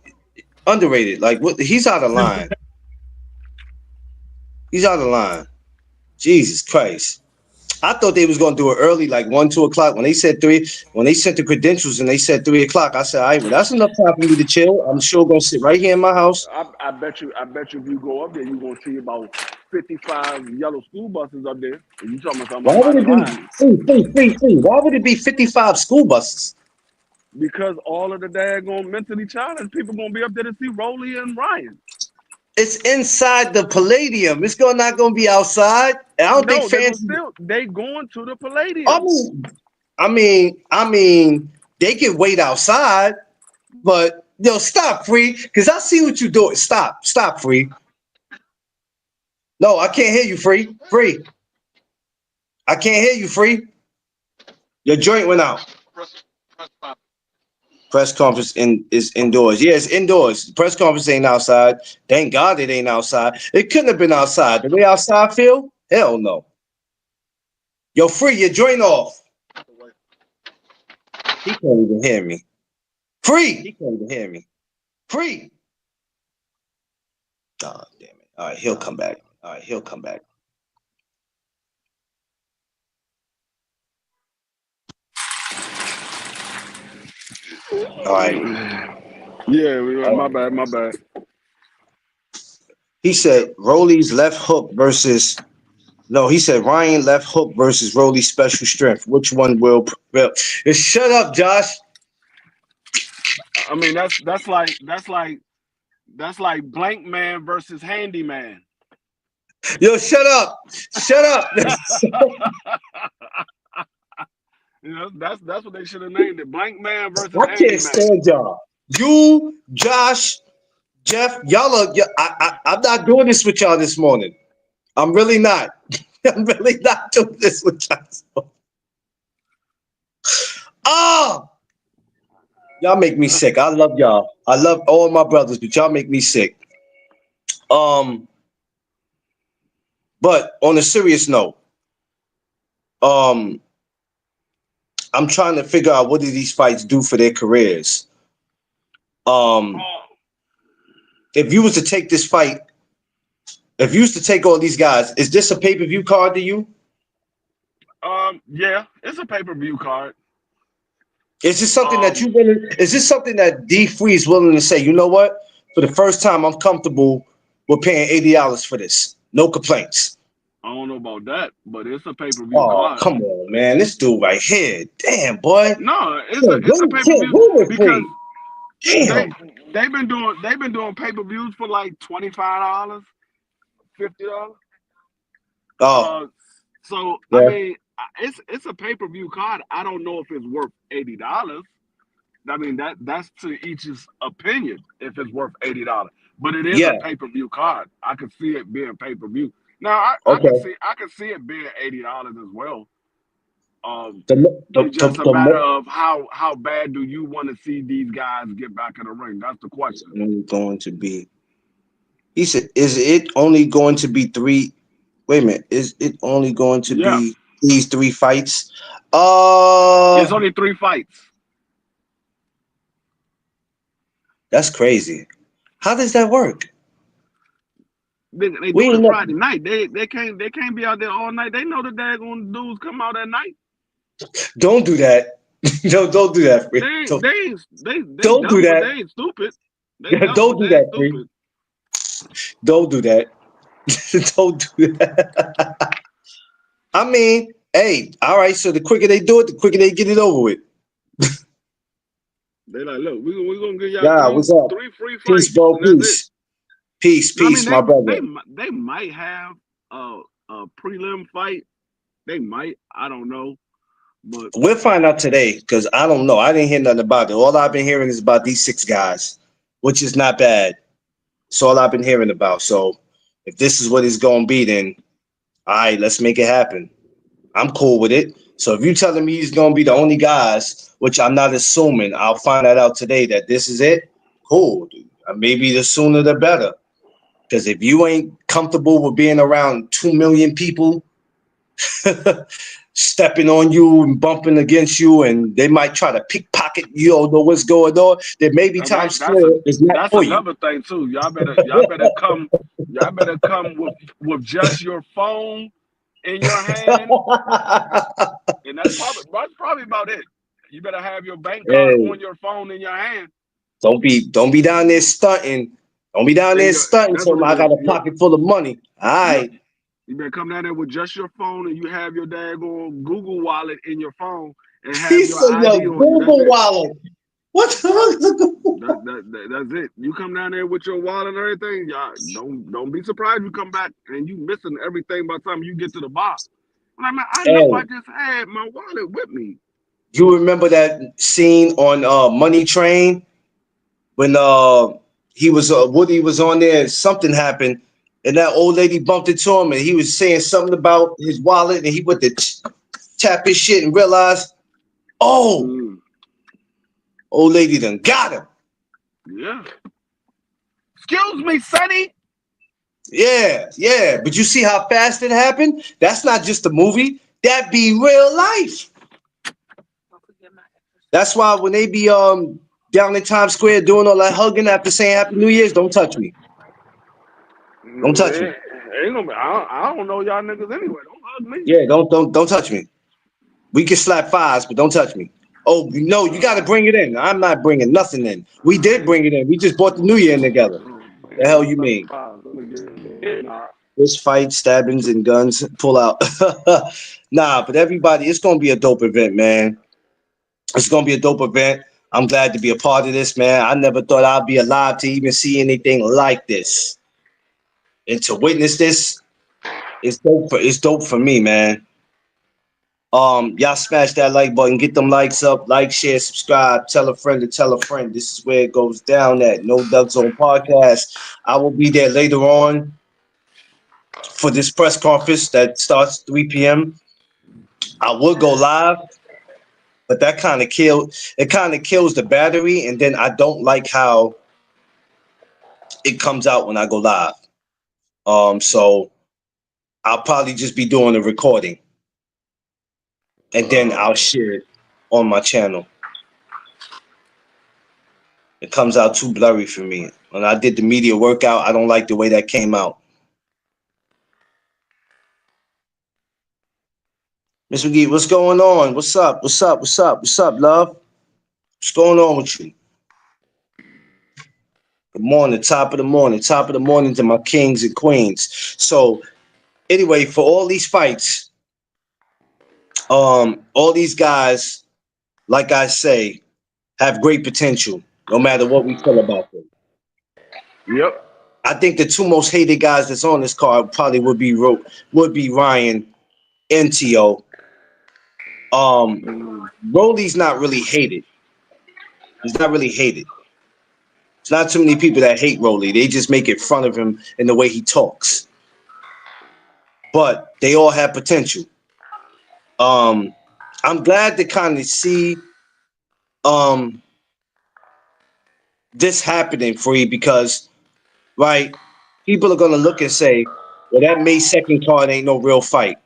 underrated. Like what? He's out of line. He's out of line. Jesus Christ. I thought they was gonna do it early, like 1, 2 o'clock. When they said 3, when they sent the credentials and they said 3:00, I said, all right, well, that's enough time for me to chill. I'm sure gonna sit right here in my house. I bet you if you go up there, you're gonna see about 55 yellow school buses up there. And you talking about Why would somebody it be free? Why would it be 55 school buses? Because all of the daggone mentally challenged people gonna be up there to see Rolly and Ryan. It's inside the Palladium. It's not gonna be outside. I don't think fans. They going to the Palladium. I mean, they can wait outside, but stop, Free, because I see what you're doing. Stop, Free. No, I can't hear you, Free. I can't hear you, Free. Your joint went out. Press conference is indoors. Yeah, it's indoors. The press conference ain't outside. Thank God it ain't outside. It couldn't have been outside. The way outside feel? Hell no. Yo, Free, your joint off. He can't even hear me. Free! He can't even hear me. Free! Oh, damn it. All right, he'll come back. All right. Yeah, my bad. He said Rolly's left hook versus. No, he said Ryan left hook versus Rolly's special strength. Which one will prevail? Shut up, Josh. I mean, that's like Blank Man versus Handyman. Yo, shut up. That's what they should have named it. Blank Man versus I Handyman. can't stand y'all. You, Josh, Jeff, y'all are. I'm not doing this with y'all this morning. I'm really not. I'm really not doing this with y'all. Oh, y'all make me sick. I love y'all. I love all my brothers, but y'all make me sick. But on a serious note, I'm trying to figure out what do these fights do for their careers. If you was to take this fight, if you was to take all these guys, is this a pay-per-view card to you? Yeah, it's a pay-per-view card. Is this something that is this something that D Free is willing to say, you know what? For the first time, I'm comfortable with paying $80 for this. No complaints. I don't know about that, but it's a pay-per-view Oh, card. come on, man. This dude right here. Damn, boy. No, Can't it's a win, can't pay-per-view win with because free. they Damn. they've been doing pay-per-views for like $25, $50. Oh, Uh, so I yeah. mean, it's a pay-per-view card. I don't know if it's worth $80. I mean that's to each's opinion if it's worth $80. But it is Yeah. a pay-per-view card. I can see it being pay-per-view. Now Okay. I can see it being $80 as well. Um, The, it's just a the matter of how bad do you want to see these guys get back in the ring? That's the it's question. only going to be. He said, "Is it only going to be three? Wait a minute. Is it only going to Yeah, be these three fights? it's only 3 fights. That's crazy. How does that work? They We doing ain't it never, Friday night. They can't be out there all night. They know the daggone dudes come out at night. don't do that. Don't do that, Free. They Don't do dumb, but they that. ain't stupid. They dumb, Don't but do they ain't that, Free. stupid. Don't do that. Don't do that. I mean, hey, all right. So the quicker they do it, the quicker they get it over with. They like, look, we gonna give y'all Yeah, what's up? three free Peace, fights, bro. and that's it. Peace. Peace, I mean, peace, my brother. they might have a prelim fight. They might. I don't know, but We'll find out today because I don't know. I didn't hear nothing about it. All I've been hearing is about these six guys, which is not bad. That's all I've been hearing about. So if this is what it's gonna be, then all right, let's make it happen. I'm cool with it. So if you're telling me he's gonna be the only guys, which I'm not assuming, I'll find that out today that this is it. Cool, dude. Maybe the sooner the better. Because if you ain't comfortable with being around 2 million people stepping on you and bumping against you, and they might try to pickpocket you, don't know what's going on, then maybe all right, Times Square is not that's for you. another thing too. Y'all better come with just your phone in your hand, and that's probably about it. You better have your bank card Hey, on your phone in your hand, don't be down there stunting. Don't be down and there your stunting. that's So what it I is. got a pocket full of money. All Yep. right. You better come down there with just your phone, and you have your daggone Google Wallet in your phone, and He have your said, ID "Yo, on you. That's Google it. Wallet. What the fuck?" That's it. You come down there with your wallet and everything. Y'all don't be surprised you come back and you missing everything by the time you get to the bar. I'm like, man, I know I Hey, just had my wallet with me. you remember that scene on Money Train when he was Woody was on there and something happened and that old lady bumped into him and he was saying something about his wallet and he went to tap his shit and realized, oh, Mm, old lady done got him. yeah. Excuse me, Sonny. Yeah. But you see how fast it happened? That's not just a movie. That be real life. That's why when they be down in Times Square doing all that hugging after saying Happy New Year's, don't touch me. Don't touch me. Ain't gonna be, I don't know y'all niggas anyway. Don't hug me. Yeah, don't touch me. We can slap fives, but don't touch me. Oh no, you got to bring it in. I'm not bringing nothing in. We did bring it in. We just bought the New Year in together. The hell you mean? Fist fight, stabbings, and guns pull out. Nah, but everybody, it's gonna be a dope event, man. It's gonna be a dope event. I'm glad to be a part of this, man. I never thought I'd be alive to even see anything like this. And to witness this, it's dope for me, man. Y'all smash that like button, get them likes up, like, share, subscribe, tell a friend to tell a friend. This is where it goes down at No Duck Zone Podcast. I will be there later on for this press conference that starts 3 p.m. I will go live, but that kind of kills the battery, and then I don't like how it comes out when I go live. So I'll probably just be doing a recording and then I'll share it on my channel. It comes out too blurry for me. When I did the media workout, I don't like the way that came out. Miss McGee, what's going on? What's up? What's up? What's up? What's up, love? What's going on with you? Good morning, top of the morning to my kings and queens. So anyway, for all these fights, all these guys, like I say, have great potential, no matter what we feel about them. Yep. I think the two most hated guys that's on this card probably would be Ryan and T.O. Um, Mm, Rolly's not really hated. He's not really hated. It's not too many people that hate Rolly. They just make it fun of him in the way he talks. But they all have potential. Um, I'm glad to kind of see um this happening for you because right, people are gonna look and say, well, that May 2nd card ain't no real fight.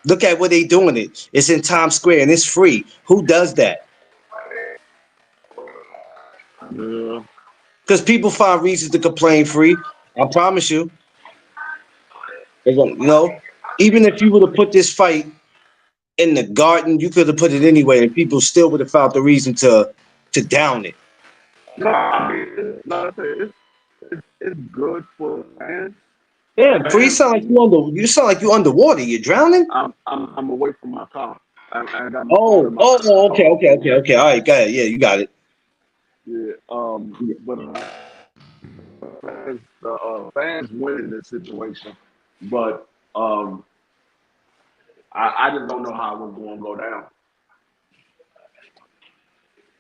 Look at where they doing it. It's in Times Square and it's free. Who does that? yeah. Because people find reasons to complain free. I promise you. You know, even if you would have put this fight in the garden, you could have put it anywhere, and people still would have found the reason to down it. No, I mean, like I said, it's good for fans. Damn, free Fans, sound like you sound like you underwater. You're drowning. I'm away from my car. I got my phone Oh, in my oh, oh, okay, car. okay, okay, okay. All right, got it. Yeah, you got it. Yeah. But fans win in this situation. But I just don't know how it was going to go down.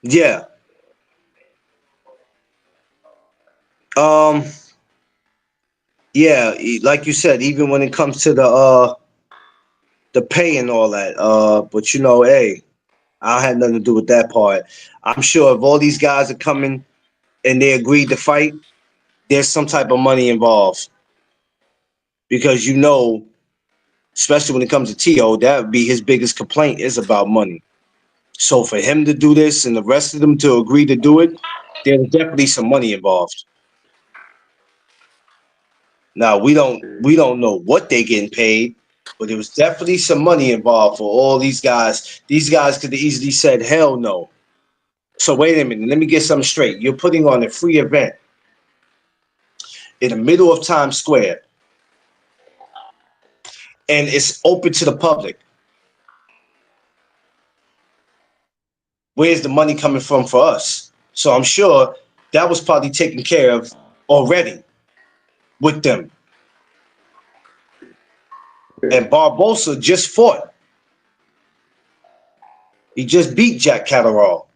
Yeah. Um. Yeah. Like you said, even when it comes to the pay and all that. But you know, hey, I had nothing to do with that part. I'm sure if all these guys are coming and they agreed to fight, there's some type of money involved because you know, especially when it comes to To, that would be his biggest complaint is about money. So for him to do this and the rest of them to agree to do it, there's definitely some money involved. Now we don't know what they getting paid, but there was definitely some money involved for all these guys. These guys could have easily said hell no. So wait a minute, let me get something straight. You're putting on a free event in the middle of Times Square, and it's open to the public. Where's the money coming from for us? So I'm sure that was probably taken care of already with them. And Barboza just fought. He just beat Jack Catterall.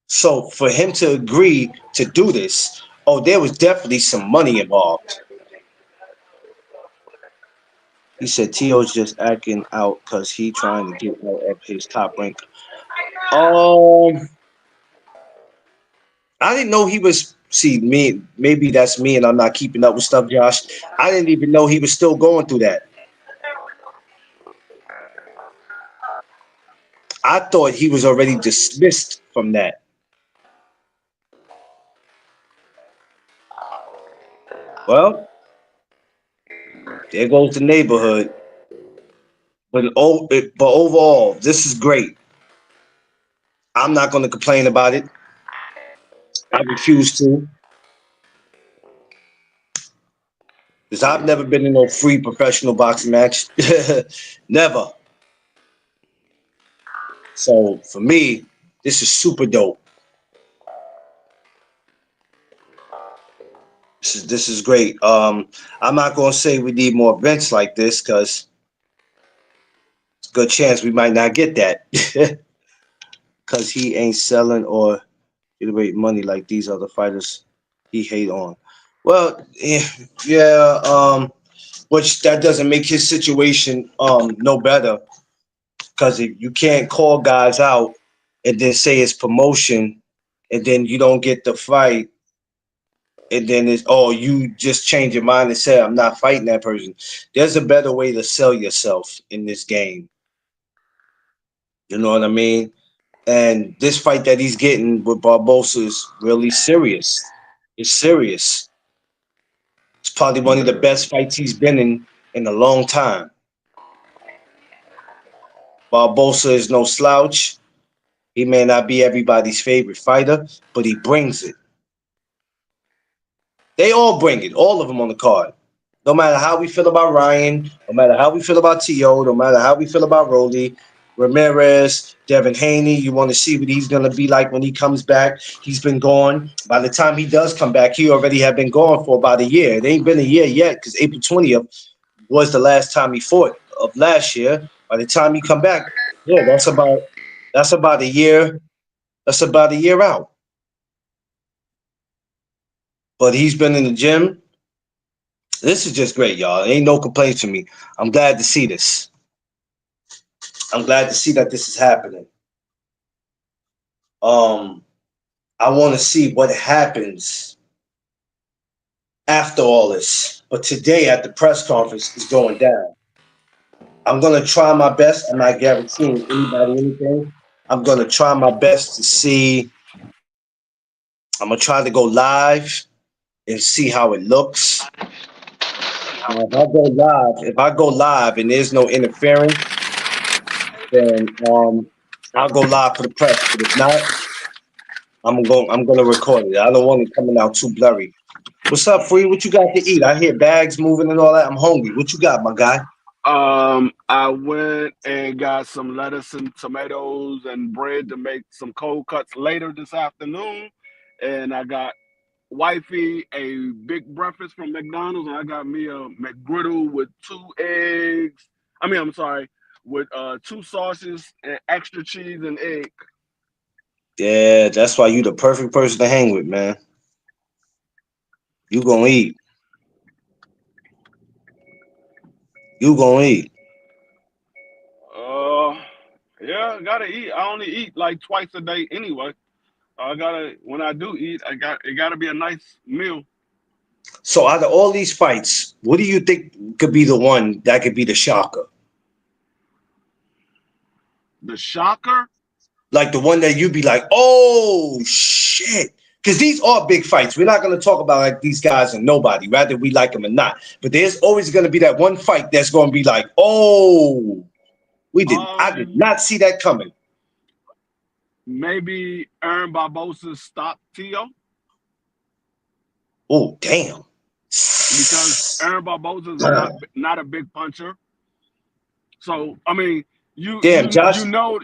So for him to agree to do this, oh, there was definitely some money involved. He said T.O.'s just acting out because he trying to get out of his top rank. Um, I didn't know he was. See me, maybe that's me, and I'm not keeping up with stuff, Josh. I didn't even know he was still going through that. I thought he was already dismissed from that. Well, there goes the neighborhood. But overall, this is great. I'm not going to complain about it. I refuse to, because I've never been in no free professional boxing match. Never. So for me, this is super dope. This is great. I'm not gonna say we need more events like this because it's a good chance we might not get that. Because he ain't selling or generate money like these other fighters he hate on. Well, yeah, which that doesn't make his situation no better because if you can't call guys out and then say it's promotion and then you don't get the fight and then it's oh you just change your mind and say I'm not fighting that person. There's a better way to sell yourself in this game. You know what I mean? And this fight that he's getting with Barbosa is really serious. It's serious. It's probably one of the best fights he's been in a long time. Barbosa is no slouch. He may not be everybody's favorite fighter, but he brings it. They all bring it, all of them on the card. No matter how we feel about Ryan, no matter how we feel about T.O., no matter how we feel about Rolly, Ramirez, Devin Haney, you want to see what he's going to be like when he comes back. He's been gone. By the time he does come back, he already had been gone for about a year. It ain't been a year yet because April 20th was the last time he fought of last year. By the time he come back, yeah, that's about a year. That's about a year out. But he's been in the gym. This is just great, y'all. Ain't no complaints from me. I'm glad to see this. I'm glad to see that this is happening. Um, I want to see what happens after all this. But today at the press conference is going down. I'm gonna try my best. I'm not guaranteeing anybody anything. I'm gonna try my best to see. I'm gonna try to go live and see how it looks. Now, if I go live and there's no interference, then I'll go live for the press. But if not, I'm gonna record it. I don't want it coming out too blurry. What's up, Free? What you got to eat? I hear bags moving and all that. I'm hungry. What you got, my guy? I went and got some lettuce and tomatoes and bread to make some cold cuts later this afternoon, and I got wifey a big breakfast from McDonald's, and I got me a McGriddle with 2 eggs. I'm sorry, with 2 sauces and extra cheese and egg. Yeah, that's why you the perfect person to hang with, man. You gonna eat. You gonna eat. Uh, yeah, I gotta eat. I only eat like twice a day anyway. When I do eat, it gotta be a nice meal. So out of all these fights, what do you think could be the one that could be the shocker? The shocker. Like the one that you'd be like, oh shit. Because these are big fights. We're not gonna talk about like these guys and nobody, whether we like them or not. But there's always gonna be that one fight that's gonna be like, oh, I did Um, not see that coming. Maybe Aaron Barboza stopped Tio Oh, damn. because Aaron Barboza is not a big puncher. So you Damn, you Josh. you know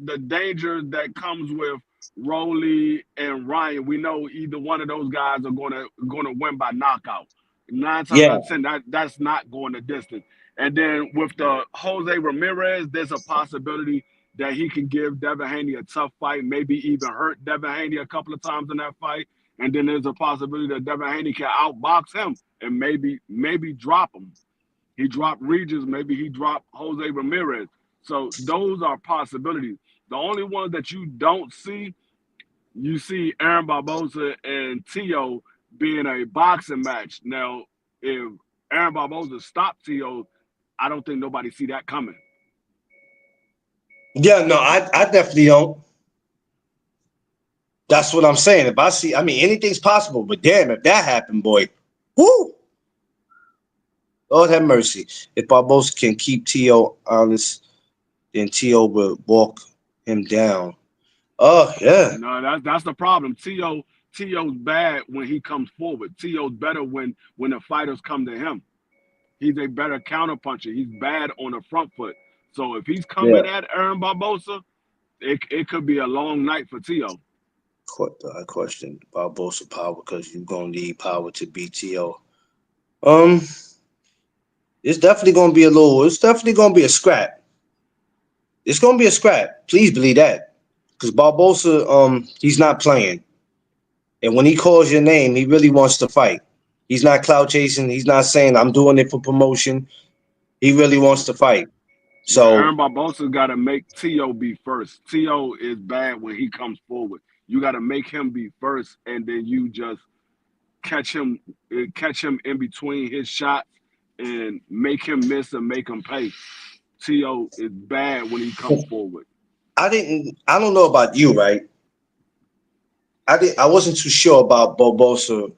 the danger that comes with Rolly and Ryan. We know either one of those guys are gonna win by knockout. 9 times Yeah. out of 10, that's not going the distance. And then with the Jose Ramirez, there's a possibility that he can give Devin Haney a tough fight, maybe even hurt Devin Haney a couple of times in that fight. And then there's a possibility that Devin Haney can outbox him and maybe drop him. He dropped Regis, maybe he dropped Jose Ramirez. So those are possibilities. The only one that you don't see, you see Aaron Barboza and Tio being a boxing match. Now, if Aaron Barboza stopped Tio, I don't think nobody see that coming. Yeah, no, I definitely don't. That's what I'm saying. If I see, I mean, anything's possible, but damn, if that happened, boy, whoo, Lord have mercy. If Barbosa can keep T.O. honest, then T.O. will walk him down. Oh, yeah. No, that's the problem. To's bad when he comes forward. To's better when the fighters come to him. He's a better counterpuncher. He's bad on the front foot. So if he's Yeah. coming at Aaron Barboza, it could be a long night for Tio. I question Barbosa power because you're going to need power to beat T.O. Um, it's definitely going to be a scrap. It's going to be a scrap. Please believe that. Because Barbosa, he's not playing. And when he calls your name, he really wants to fight. He's not clout chasing. He's not saying I'm doing it for promotion. He really wants to fight. Yeah, So Aaron Barboza got to make Tio be first. Tio is bad when he comes forward. You got to make him be first, and then you just catch him in between his shots, and make him miss and make him pay. Tio is bad when he comes forward. I don't know about you, right? I wasn't too sure about Barbosa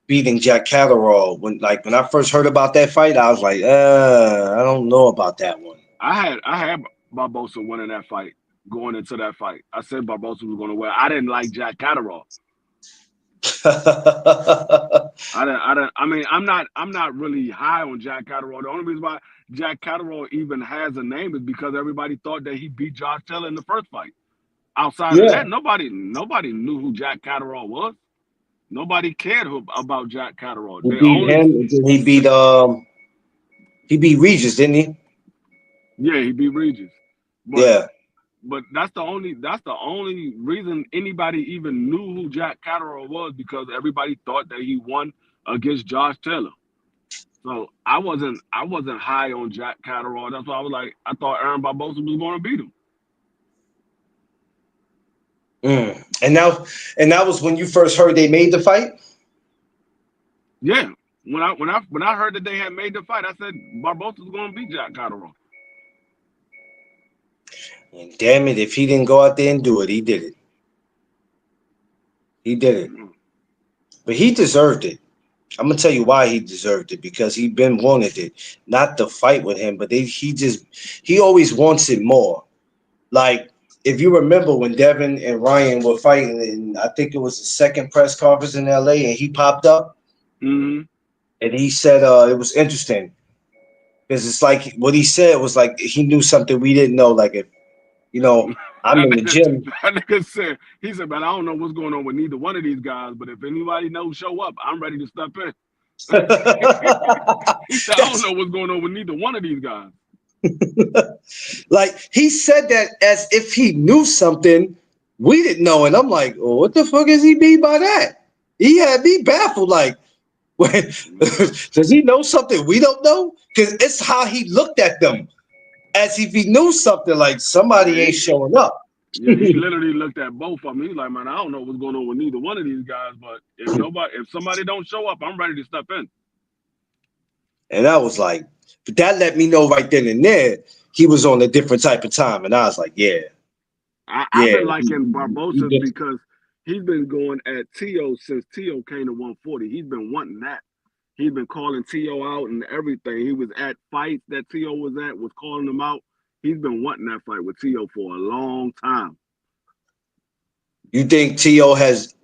beating Jack Catterall when I first heard about that fight. I was like, I don't know about that one. I had Barboza winning that fight. going into that fight. I said Barboza was going to win. I didn't like Jack Catterall. I mean, I'm not really high on Jack Catterall. The only reason why Jack Catterall even has a name is because everybody thought that he beat Josh Taylor in the first fight. Outside of Yeah, that, nobody knew who Jack Catterall was. Nobody cared about Jack Catterall. he They beat only him. And then he beat Regis, didn't he? yeah, he beat Regis. But Yeah. that's the only reason anybody even knew who Jack Catterall was because everybody thought that he won against Josh Taylor. So I wasn't high on Jack Catterall. That's why I was like I thought Aaron Barboza was going to beat him. Mm. And that was when you first heard they made the fight. Yeah. When I heard that they had made the fight, I said Barboza's going to beat Jack Catterall. And damn it, if he didn't go out there and do it, he did it. He did it. But he deserved it. I'm gonna tell you why he deserved it because he been wanted it, not to fight with him, but he always wants it more. Like if you remember when Devin and Ryan were fighting, and I think it was the second press conference in LA, and he popped up Mm-hmm. and he said it was interesting because it's like what he said was like he knew something we didn't know. Like if you know I'm That in the nigga, gym. that nigga said, he said, man, I don't know what's going on with neither one of these guys, but if anybody knows show up, I'm ready to step in. He said, I don't That's know what's going on with neither one of these guys. like he said that as if he knew something we didn't know, and I'm like, oh, what the fuck is he mean by that? He had me baffled. Like, wait, does he know something we don't know? Because it's how he looked at them, as if he knew something. Like Yeah, somebody ain't showing up. yeah, he literally looked at both of them. He's like, man, I don't know what's going on with neither one of these guys, but if somebody don't show up, I'm ready to step in. And I was like, but that let me know right then and there he was on a different type of time, and I was like, yeah, I've yeah, been liking he Barbosa just because he's been going at T.O. since T.O. came to 140. He's been wanting that. He's been calling T.O. out and everything. He was at fights that T.O. was calling him out. He's been wanting that fight with T.O. for a long time. you think T.O. has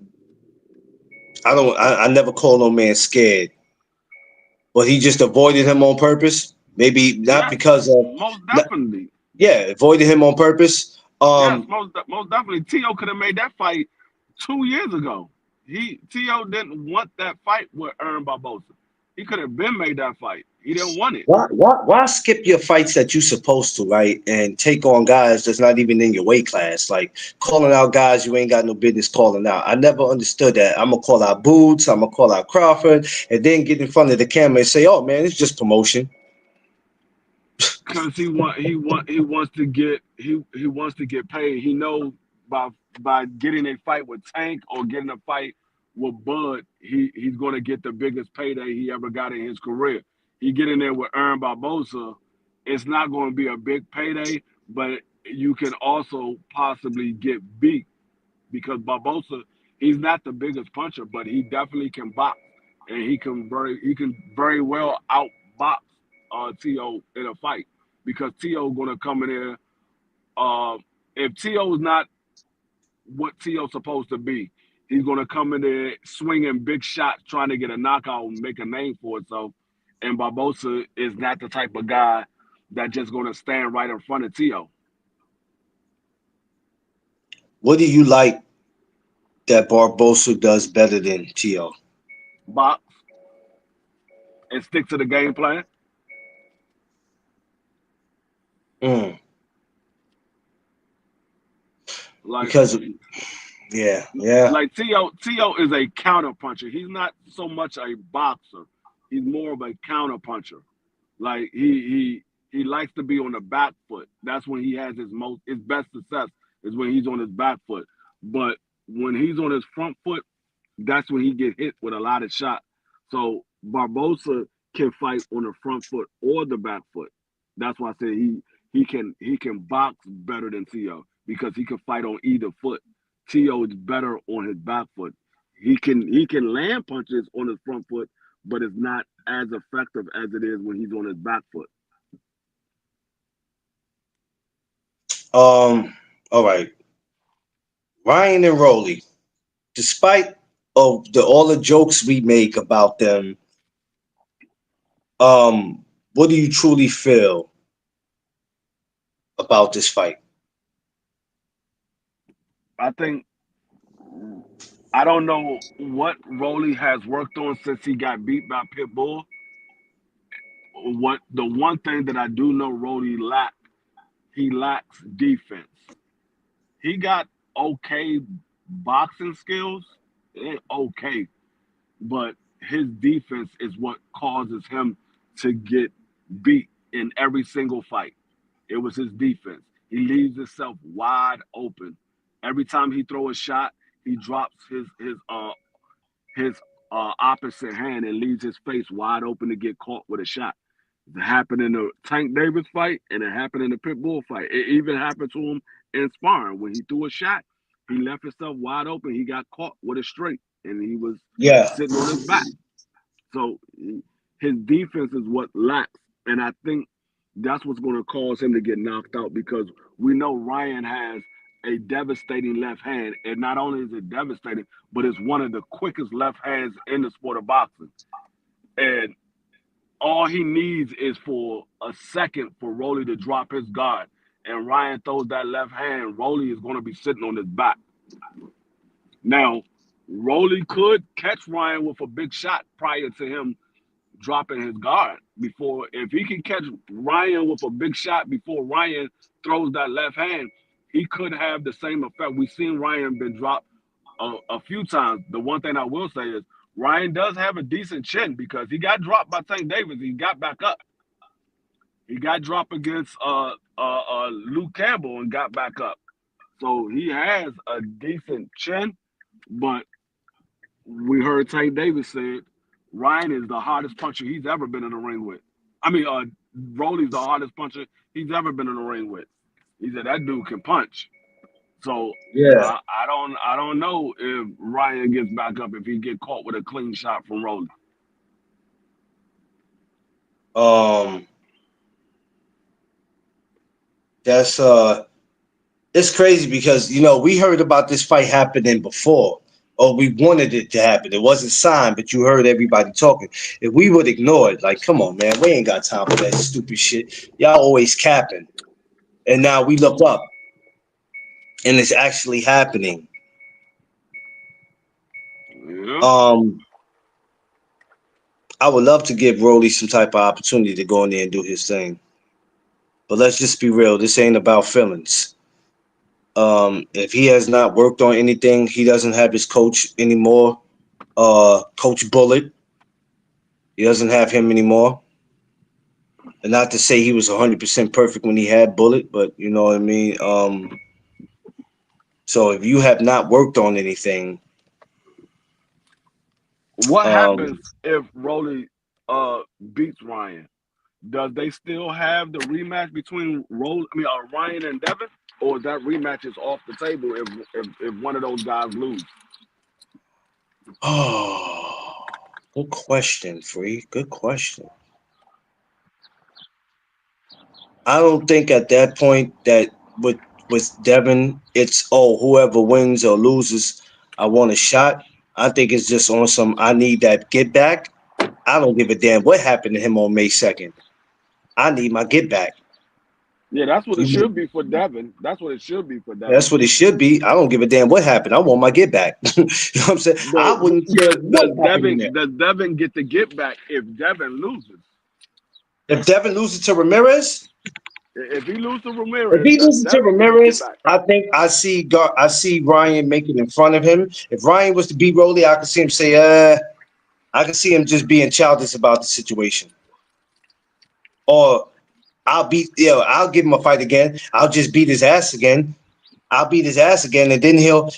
I never call no man scared, but he just avoided him on purpose. Maybe not Yes, because of, most not, definitely. yeah, avoided him on purpose. Yes, most definitely. T.O. could have made that fight 2 years ago. T.O. didn't want that fight with Aaron Barboza. He could have been made that fight. He didn't want it. why skip your fights that you supposed to, right, and take on guys that's not even in your weight class, like calling out guys you ain't got no business calling out. I never understood that. I'm gonna call out Boots, I'm gonna call out Crawford, and then get in front of the camera and say, "Oh man, it's just promotion." Because he wants to get paid. He knows by getting a fight with Tank or getting a fight with Bud, he's going to get the biggest payday he ever got in his career. He get in there with Aaron Barboza, it's not going to be a big payday, but you can also possibly get beat because Barboza, he's not the biggest puncher, but he definitely can box, and he can very well outbox To in a fight because To gonna come in there. Uh, if To is not what To's supposed to be, he's gonna come in there swinging big shots, trying to get a knockout and make a name for himself. And Barboza is not the type of guy that just gonna stand right in front of To. What do you like that Barbosa does better than T.O.? Box and stick to the game plan. Mm, Like because yeah. like To is a counter puncher. He's not so much a boxer. He's more of a counter puncher. Like he likes to be on the back foot. That's when he has his best success is when he's on his back foot. But when he's on his front foot, that's when he get hit with a lot of shots. So Barbosa can fight on the front foot or the back foot. That's why I say he can box better than To because he can fight on either foot. To is better on his back foot. He can land punches on his front foot, but it's not as effective as it is when he's on his back foot. Um, All right, Ryan and Rolly. Despite of all the jokes we make about them, what do you truly feel about this fight? I think I don't know what Rolly has worked on since he got beat by Pitbull. What the one thing that I do know Rolly he lacks defense. He got okay boxing skills, okay, but his defense is what causes him to get beat in every single fight. It was his defense. He leaves himself wide open. Every time he throw a shot, he drops his opposite hand and leaves his face wide open to get caught with a shot. It happened in the Tank Davis fight, and it happened in the Pitbull fight. It even happened to him in sparring when he threw a shot. He left himself wide open. He got caught with a straight, and he was Yeah. sitting on his back. So his defense is what lacks, and I think that's what's going to cause him to get knocked out because we know Ryan has a devastating left hand, and not only is it devastating, but it's one of the quickest left hands in the sport of boxing. And all he needs is for a second for Rolly to drop his guard, and Ryan throws that left hand. Rolly is going to be sitting on his back. Now, Rolly could catch Ryan with a big shot prior to him dropping his guard. Before, if he can catch Ryan with a big shot before Ryan throws that left hand, he could have the same effect. We've seen Ryan been dropped a few times. The one thing I will say is Ryan does have a decent chin because he got dropped by Tank Davis. He got back up. He got dropped against Luke Campbell and got back up. So he has a decent chin, but we heard Tank Davis said Ryan is the hardest puncher he's ever been in the ring with. I mean, Rolly's the hardest puncher he's ever been in the ring with. He said that dude can punch. So Yeah. I don't know if Ryan gets back up if he get caught with a clean shot from Rolly. Um, that's it's crazy because we heard about this fight happening before, or we wanted it to happen. It wasn't signed, but you heard everybody talking. If we would ignore it, like, come on, man, we ain't got time for that stupid shit. Y'all always capping, and now we look up, and it's actually happening. Yeah. I would love to give Rolly some type of opportunity to go in there and do his thing, but let's just be real. This ain't about feelings. If he has not worked on anything, he doesn't have his coach anymore. Coach Bullet, he doesn't have him anymore. And not to say he was 100% perfect when he had Bullet, but you know what I mean. So if you have not worked on anything, What um, happens if Rolly beats Ryan? Does they still have the rematch between Ryan and Devin, or is that rematch is off the table if one of those guys lose? oh, good question, Free. Good question. I don't think at that point that with Devin, it's whoever wins or loses, I want a shot. I think it's just on some I need that get back. I don't give a damn what happened to him on May 2nd. I need my get back. Yeah, that's what it You- should be for Devin. That's what it should be for That's Devin. what it should be. I don't give a damn what happened. I want my get back. You know what I'm saying? I But wouldn't care what happened in there. Does Devin get the get back if Devin loses? If Devin loses to Ramirez, If he loses to if Ramirez, he does loses to Devin get the get Ramirez, back? I think I see Ryan making in front of him. If Ryan was to beat Rolly, I could see him say, I can see him just being childish about the situation. Or I'll give him a fight again. I'll just beat his ass again. I'll beat his ass again, and then he'll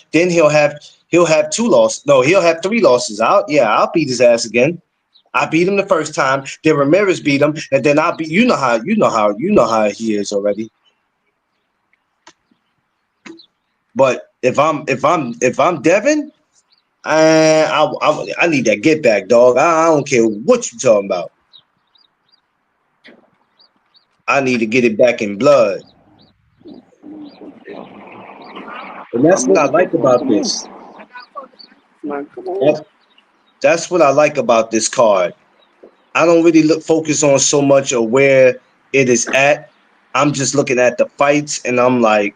have two losses. No, he'll have three losses. I'll beat his ass again. I beat him the first time. Then Ramirez beat him, and then I'll beat. You know how he is already. But if I'm Devin, I need that get back, dog. I don't care what you talking about. I need to get it back in blood. And that's I'm what I looking for like fun. about Come on, this. man. Come on. That- That's what I like about this card. I don't really focus on so much of where it is at. I'm just looking at the fights, and I'm like,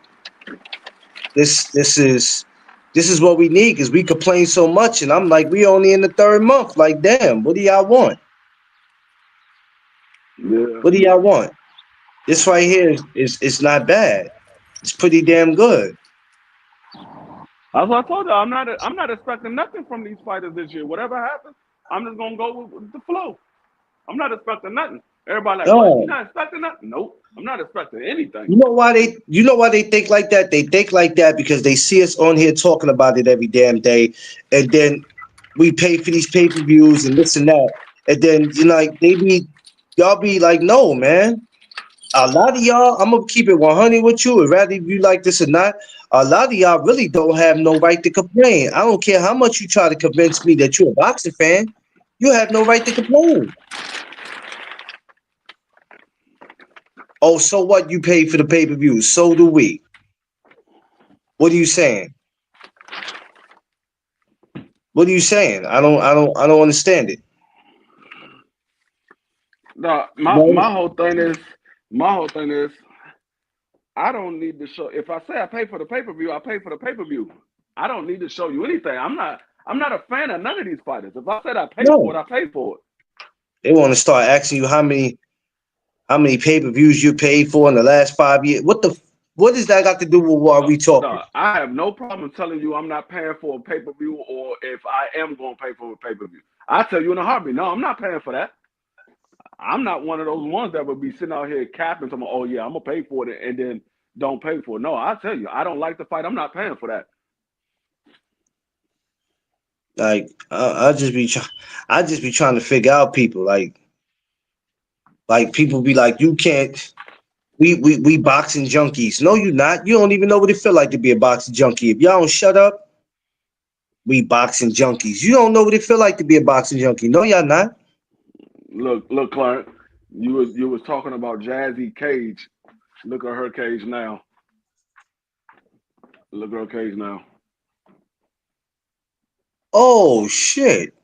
this is what we need because we complain so much, and I'm like, we only in the third month. Like, damn, what do y'all want? Yeah. What do y'all want? This right here is not bad. It's pretty damn good. As I told you, I'm not expecting nothing from these fighters this year. Whatever happens, I'm just gonna go with the flow. I'm not expecting nothing. Everybody like, what? You No. not expecting nothing? Nope. I'm not expecting anything. You know why they think like that? They think like that because they see us on here talking about it every damn day, and then we pay for these pay-per-views and this and that. And then like y'all be like, no, man. A lot of y'all, I'm gonna keep it 100 with you, and rather you like this or not. A lot of y'all really don't have no right to complain. I don't care how much you try to convince me that you're a boxing fan. You have no right to complain. Oh, so what? You pay for the pay-per-view. So do we. What are you saying? What are you saying? I don't understand it. No, No, my whole thing is I don't need to show. If I say I pay for the pay per view, I pay for the pay per view. I don't need to show you anything. I'm not a fan of none of these fighters. If I said I pay for it, no. I pay for it. They want to start asking you how many pay-per-views you paid for in the last 5 years. What does that got to do with what we talking? No, I have no problem telling you I'm not paying for a pay per view, or if I am going to pay for a pay per view, I tell you in a heartbeat. No, I'm not paying for that. I'm not one of those ones that would be sitting out here capping to me. Oh yeah, I'm gonna pay for it and then don't pay for it. No, I tell you, I don't like the fight. I'm not paying for that. Like I just be trying to figure out people. Like people be like, you can't. We boxing junkies. No, you not. You don't even know what it feel like to be a boxing junkie. If y'all don't shut up, we boxing junkies. You don't know what it feel like to be a boxing junkie. No, y'all not. Look, Clark, you was talking about Jazzy Cage. Look at her cage now. Look at her cage now. Oh shit.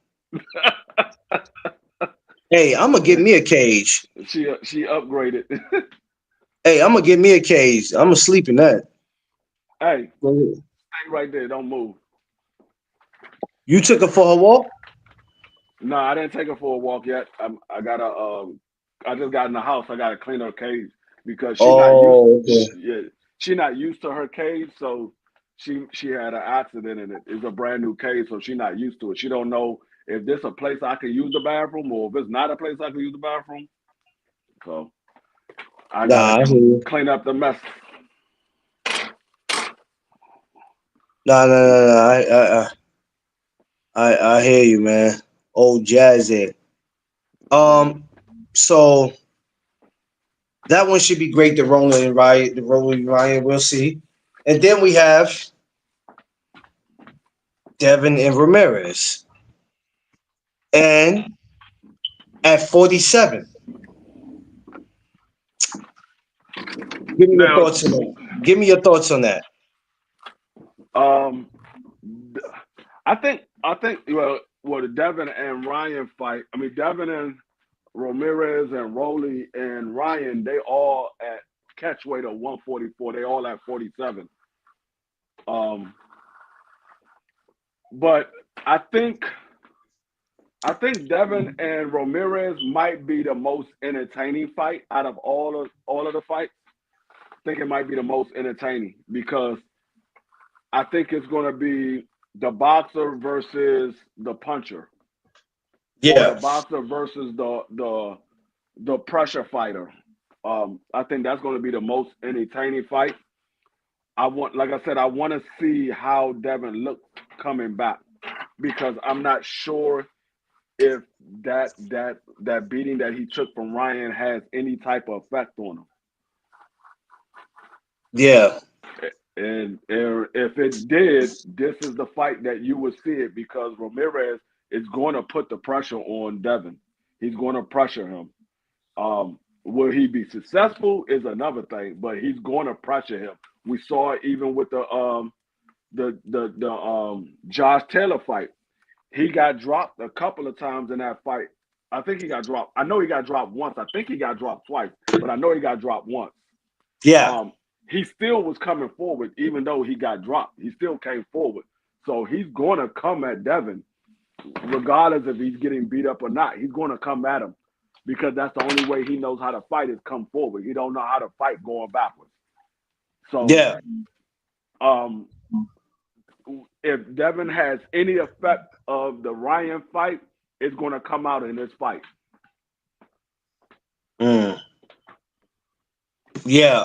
Hey, I'm gonna get me a cage. She upgraded. Hey, I'm gonna get me a cage. I'm gonna sleep in that. Hey, stay right there. Don't move. You took her for her walk? No, I didn't take her for a walk yet. I gotta I just got in the house. I gotta clean her cage because Oh, okay. she not used to her cage. So she had an accident and it's a brand new cage, so she not used to it. She don't know if this a place I can use the bathroom or if it's not a place I can use the bathroom. So I gotta Nah, I hear you. clean up the mess. Nah, nah, nah, nah. I hear you, man. Old Jazzy. Um, so that one should be great. The Roland and Ryan, we'll see. And then we have Devin and Ramirez. And at 47, give me your Now, thoughts on that. Give me your thoughts on that. um, I think well the Devin and Ryan fight. I mean Devin and Ramirez and Rowley and Ryan, they all at catch weight of 144. They all at 47. Um, but I think I think Devin and Ramirez might be the most entertaining fight out of all of the fights. I think it might be the most entertaining because I think it's going to be the boxer versus the puncher, or the Yeah. boxer versus the pressure fighter. I think that's going to be the most entertaining fight. Like I said, I want to see how Devin looks coming back because I'm not sure if that beating that he took from Ryan has any type of effect on him. Yeah. And if it did, this is the fight that you would see it because Ramirez is going to put the pressure on Devin. He's going to pressure him. Will he be successful is another thing, but he's going to pressure him. We saw it even with the the Josh Taylor fight. He got dropped a couple of times in that fight. I think he got dropped. I know he got dropped once. I think he got dropped twice, but I know he got dropped once. Yeah. He still was coming forward, even though he got dropped. He still came forward. So he's going to come at Devin, regardless if he's getting beat up or not. He's going to come at him because that's the only way he knows how to fight is come forward. He don't know how to fight going backwards. So Yeah. If Devin has any effect of the Ryan fight, it's going to come out in this fight. Yeah.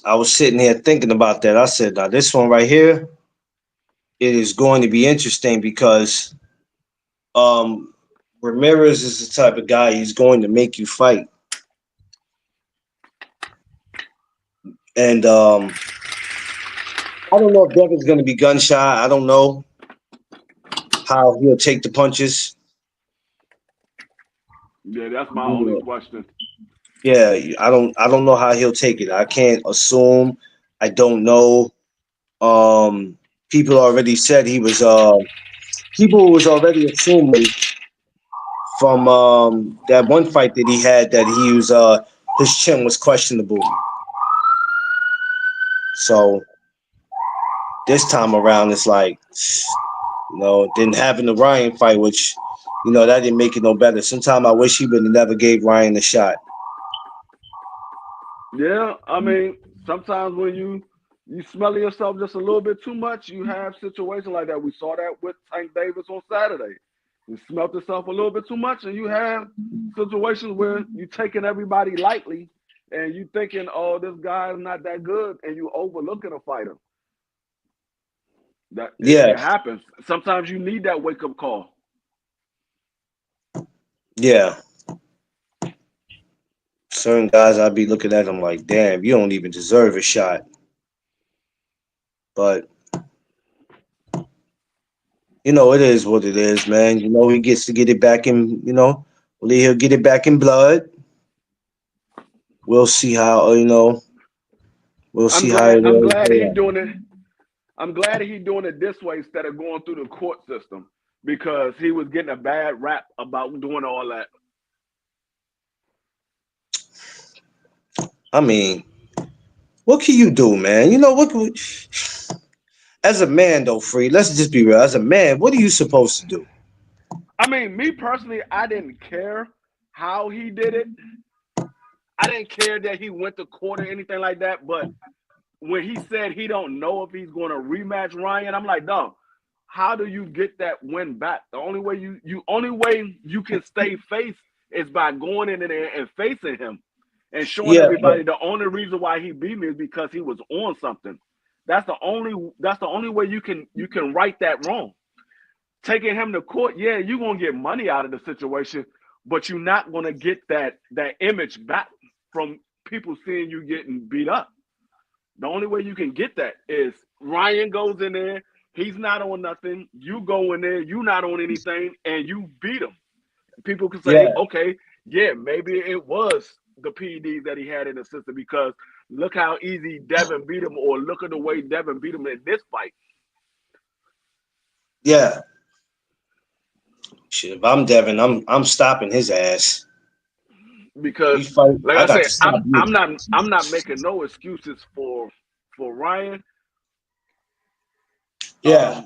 I was sitting here thinking about that. I said, now this one right here, it is going to be interesting because Ramirez is the type of guy he's going to make you fight. And I don't know if Devin's going to be gun shy. I don't know how he'll take the punches. Yeah, that's my only question. Yeah, I don't know how he'll take it. I can't assume. I don't know. People already said he was people was already assuming from that one fight that he had that he was his chin was questionable. So this time around it's like, didn't happen the Ryan fight, which that didn't make it no better. Sometimes I wish he would have never gave Ryan a shot. Yeah, I mean, sometimes when you smell yourself just a little bit too much, you have situations like that. We saw that with Tank Davis on Saturday. You smelled yourself a little bit too much, and you have situations where you're taking everybody lightly, and you thinking, oh, this guy is not that good, and you overlooking a fighter. It happens. Sometimes you need that wake-up call. Yeah. Certain guys, I'd be looking at them like, damn, you don't even deserve a shot. But, it is what it is, man. He gets to get it back in, he'll get it back in blood. We'll see how, we'll see how it I'm is. glad he's doing it. I'm glad he's doing it this way instead of going through the court system because he was getting a bad rap about doing all that. I mean, what can you do, man? As a man, though, Free, let's just be real. As a man, what are you supposed to do? I mean, me personally, I didn't care how he did it. I didn't care that he went to court or anything like that. But when he said he don't know if he's going to rematch Ryan, I'm like, no. How do you get that win back? The only way you can stay face is by going in there and facing him and showing everybody the only reason why he beat me is because he was on something. That's the only way you can right that wrong. Taking him to court, yeah, you're gonna get money out of the situation, but you're not gonna get that image back from people seeing you getting beat up. The only way you can get that is Ryan goes in there, he's not on nothing, you go in there, you're not on anything, and you beat him. People can say, okay, yeah, maybe it was the PEDs that he had in the system because look how easy Devin beat him, or look at the way Devin beat him in this fight. Yeah. Shit, if I'm Devin, I'm stopping his ass. Because like I said, I'm not making no excuses for Ryan. Yeah.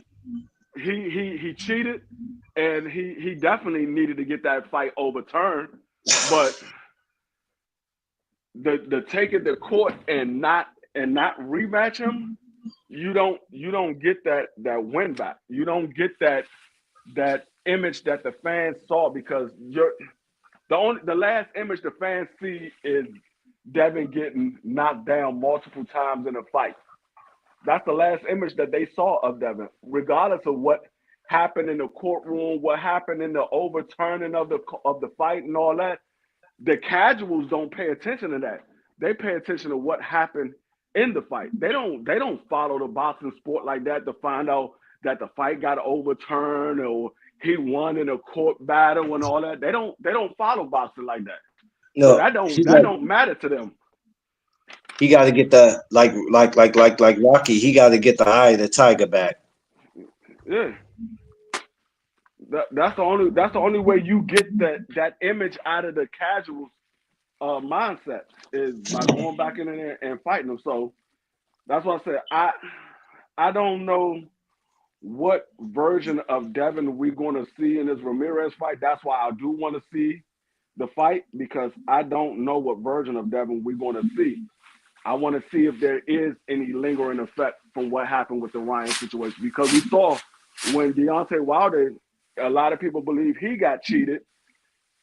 He cheated and he definitely needed to get that fight overturned. But the take it to court and not rematch him, you don't get that win back. You don't get that image that the fans saw because the last image the fans see is Devin getting knocked down multiple times in a fight. That's the last image that they saw of Devin, regardless of what happened in the courtroom, what happened in the overturning of the fight and all that. The casuals don't pay attention to that. They pay attention to what happened in the fight. They don't follow the boxing sport like that to find out that the fight got overturned or he won in a court battle and all that. They don't follow boxing like that. No, so that don't matter to them. He got to get the like Rocky. He got to get the eye of the tiger back. Yeah. That's the only way you get that image out of the casuals mindset is by going back in there and fighting them. So that's what I said. I don't know what version of Devin we're going to see in this Ramirez fight. That's why I do want to see the fight because I don't know what version of Devin we're going to see. I want to see if there is any lingering effect from what happened with the Ryan situation because we saw when Deontay Wilder, a lot of people believe he got cheated,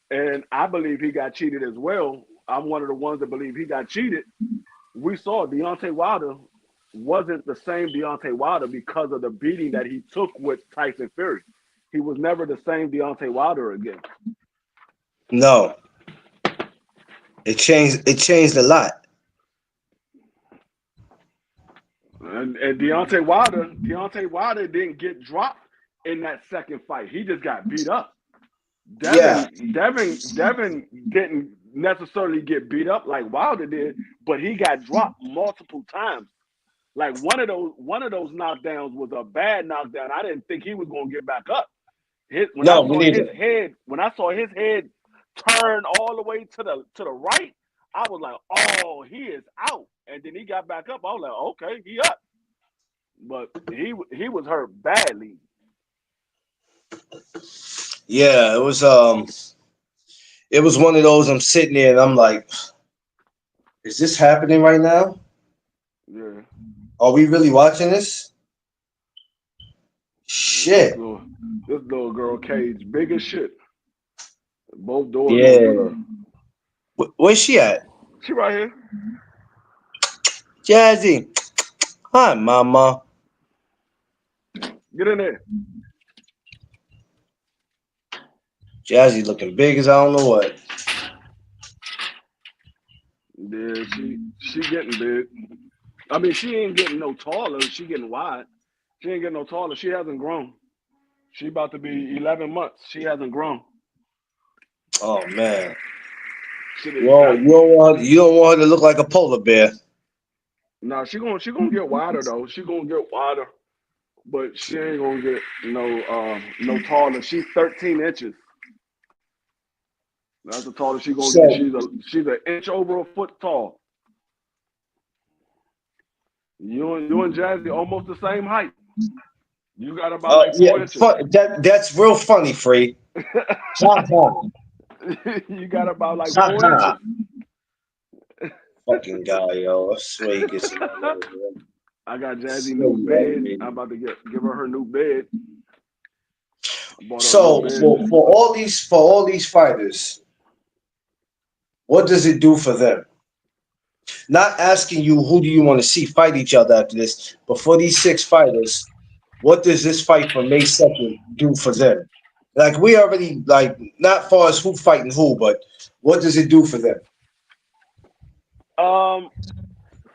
and I believe he got cheated as well. I'm one of the ones that believe he got cheated. We saw Deontay Wilder wasn't the same Deontay Wilder because of the beating that he took with Tyson Fury. He was never the same Deontay Wilder again. No, it changed. It changed a lot. And Deontay Wilder didn't get dropped in that second fight. He just got beat up. Devin didn't necessarily get beat up like Wilder did, but he got dropped multiple times. Like one of those knockdowns was a bad knockdown. I didn't think he was gonna get back up. When I saw his head turn all the way to the right, I was like, oh, he is out. And then he got back up. I was like, okay, he up. But he was hurt badly. Yeah, it was one of those. I'm sitting there and I'm like, is this happening right now? Yeah. Are we really watching this? Shit. This little girl Cage, big as shit. Both doors. Yeah. Where's she at? She right here. Jazzy. Hi, mama. Get in there. Jazzy looking big as I don't know what. Yeah, she getting big. I mean, she ain't getting no taller. She getting wide. She ain't getting no taller. She hasn't grown. She about to be 11 months. She hasn't grown. Oh man. Well, you don't want her to look like a polar bear. No, she gonna get wider though. She gonna get wider, but she ain't gonna get no taller. She's 13 inches. That's the tallest she gonna get. She's an inch over a foot tall. You and Jazzy almost the same height. You got about 4 inches. That's real funny, Free. You got about 4 inches. Fucking guy, yo. I swear he gets I got Jazzy new bed. I'm about to give her new bed. So for all these fighters, what does it do for them? Not asking you who do you want to see fight each other after this, but for these 6 fighters, what does this fight for May 2nd do for them? Like we already not far as who fighting who, but what does it do for them? As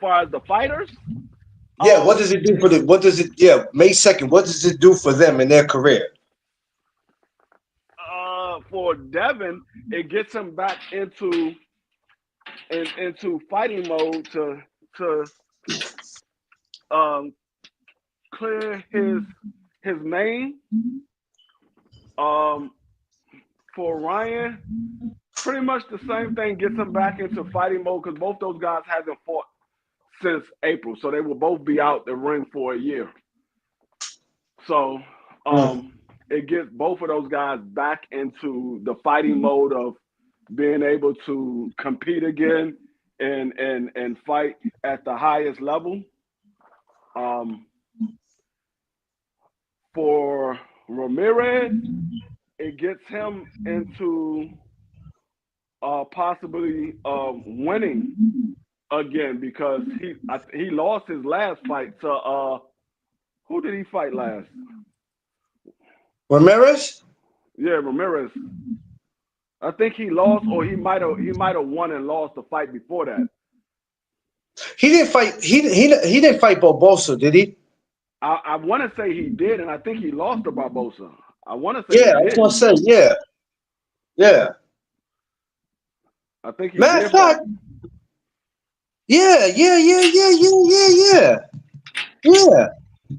far as the fighters? Yeah, what does it do for May 2nd, what does it do for them in their career? For Devin, it gets him back into fighting mode to clear his name. For Ryan, pretty much the same thing gets him back into fighting mode because both those guys haven't fought since April, so they will both be out the ring for a year. So it gets both of those guys back into the fighting mode of being able to compete again and fight at the highest level. For Ramirez, it gets him into possibly winning again because he lost his last fight to who did he fight last? Ramirez? Yeah, Ramirez. I think he lost, or he might have won and lost the fight before that. He didn't fight. He didn't fight Barboza, did he? I want to say he did, and I think he lost to Barboza. I want to say I was gonna say yeah. I think he Matter did. of fact, Yeah, yeah, yeah, yeah, yeah, yeah, yeah. Yeah.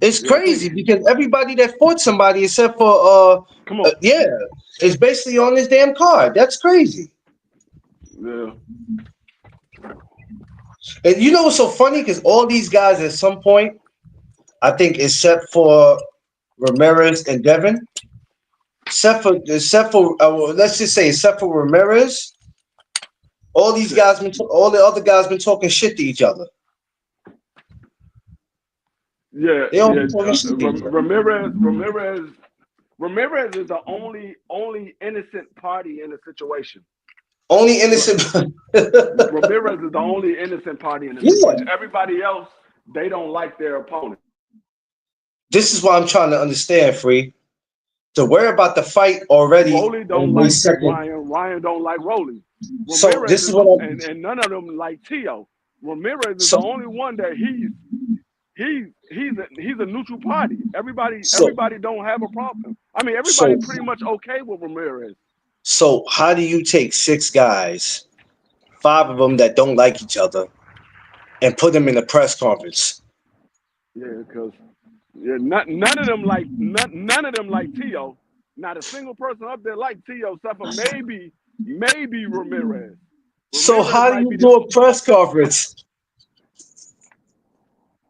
It's Yeah, I think. crazy because everybody that fought somebody except for Come on. yeah, it's basically on this damn card. That's crazy. Yeah. And you know what's so funny? Because all these guys at some point, I think, except for Ramirez and Devin, except for well, let's just say except for Ramirez, all these guys all the other guys been talking shit to each other. Yeah, They all yeah. been talking shit to each other. Ramirez is the only innocent party in the situation. Only innocent. Ramirez is the only innocent party in the Yeah. situation. Everybody else, they don't like their opponent. This is what I'm trying to understand, Free. To worry about the fight already Rolly don't in like the second. Ryan. Ryan don't like Rolly. So Ramirez this is is what I'm. and none of them like Tio. Ramirez is So the only one that he's a neutral party. Everybody so don't have a problem. I mean, everybody so pretty much okay with Ramirez. so how do you take 6 guys, 5 of them that don't like each other, and put them in a press conference? Yeah, because none of them like none of them like Tio. Not a single person up there like Tio, except for maybe Ramirez. So Ramirez how do might you be do a press conference?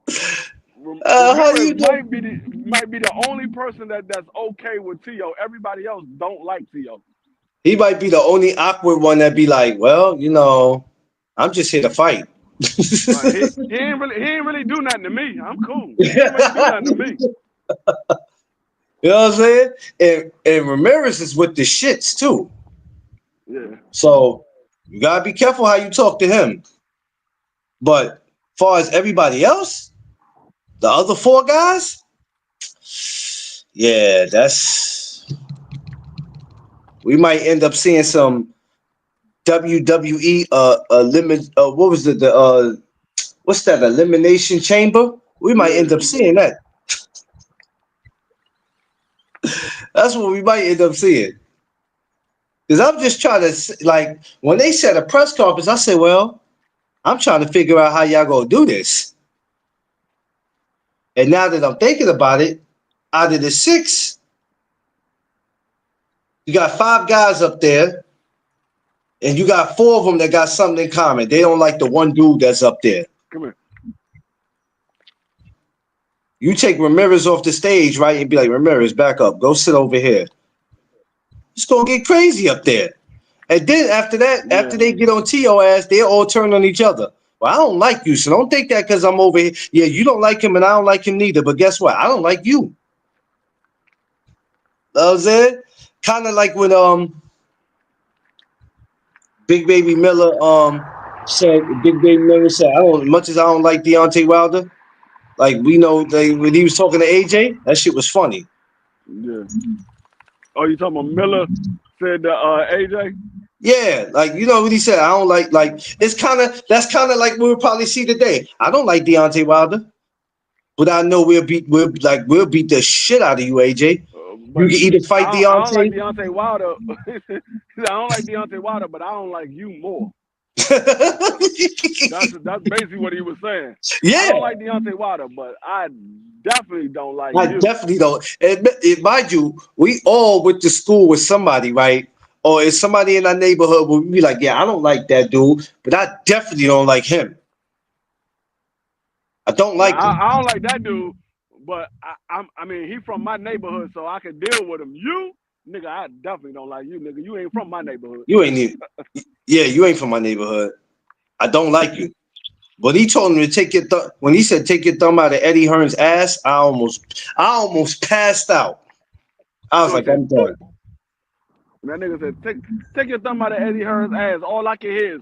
How do Ramirez you do? might be the only person that's okay with Tio. Everybody else don't like Tio. He might be the only awkward one that be like, well, I'm just here to fight. He ain't really do nothing to me. I'm cool. He ain't really do nothing to me. You know what I'm saying? And Ramirez is with the shits too. Yeah. So you gotta be careful how you talk to him. But far as everybody else, the other 4 guys, yeah, we might end up seeing some WWE limit what was the what's that, elimination chamber? We might end up seeing that. That's what we might end up seeing. Because I'm just trying to, like, when they said a press conference, I said, well, I'm trying to figure out how y'all gonna do this. And now that I'm thinking about it, out of the 6, you got 5 guys up there, and you got 4 of them that got something in common. They don't like the one dude that's up there. Come here. You take Ramirez off the stage, right, and be like, Ramirez, back up. Go sit over here. It's going to get crazy up there. And then after that, after they get on T.O. ass, they all turn on each other. Well, I don't like you, so don't think that because I'm over here. Yeah, you don't like him, and I don't like him neither. But guess what? I don't like you. Know what I'm saying? Kind of like when Big Baby Miller said, much as I don't like Deontay Wilder, like we know when he was talking to AJ, that shit was funny. Yeah. Oh, you talking about Miller said to AJ? Yeah, like you know what he said. I don't like that's kind of like what we'll probably see today. I don't like Deontay Wilder, but I know we'll beat the shit out of you, AJ. You can either fight Deontay. I don't like Deontay Wilder. I don't like Deontay Wilder, but I don't like you more. That's basically what he was saying. Yeah. I don't like Deontay Wilder, but I definitely don't like you. I definitely don't. And mind you, we all went to school with somebody, right? Or is somebody in our neighborhood will be like, yeah, I don't like that dude, but I definitely don't like him. I don't like him. I don't like that dude, but I mean, he from my neighborhood, so I can deal with him. You, nigga, I definitely don't like you, nigga. You ain't from my neighborhood. You ain't even. Yeah, you ain't from my neighborhood. I don't like you. But he told him to take your when he said take your thumb out of Eddie Hearn's ass, I almost passed out. I was like, I'm done. That nigga said, take your thumb out of Eddie Hearn's ass. All I can hear is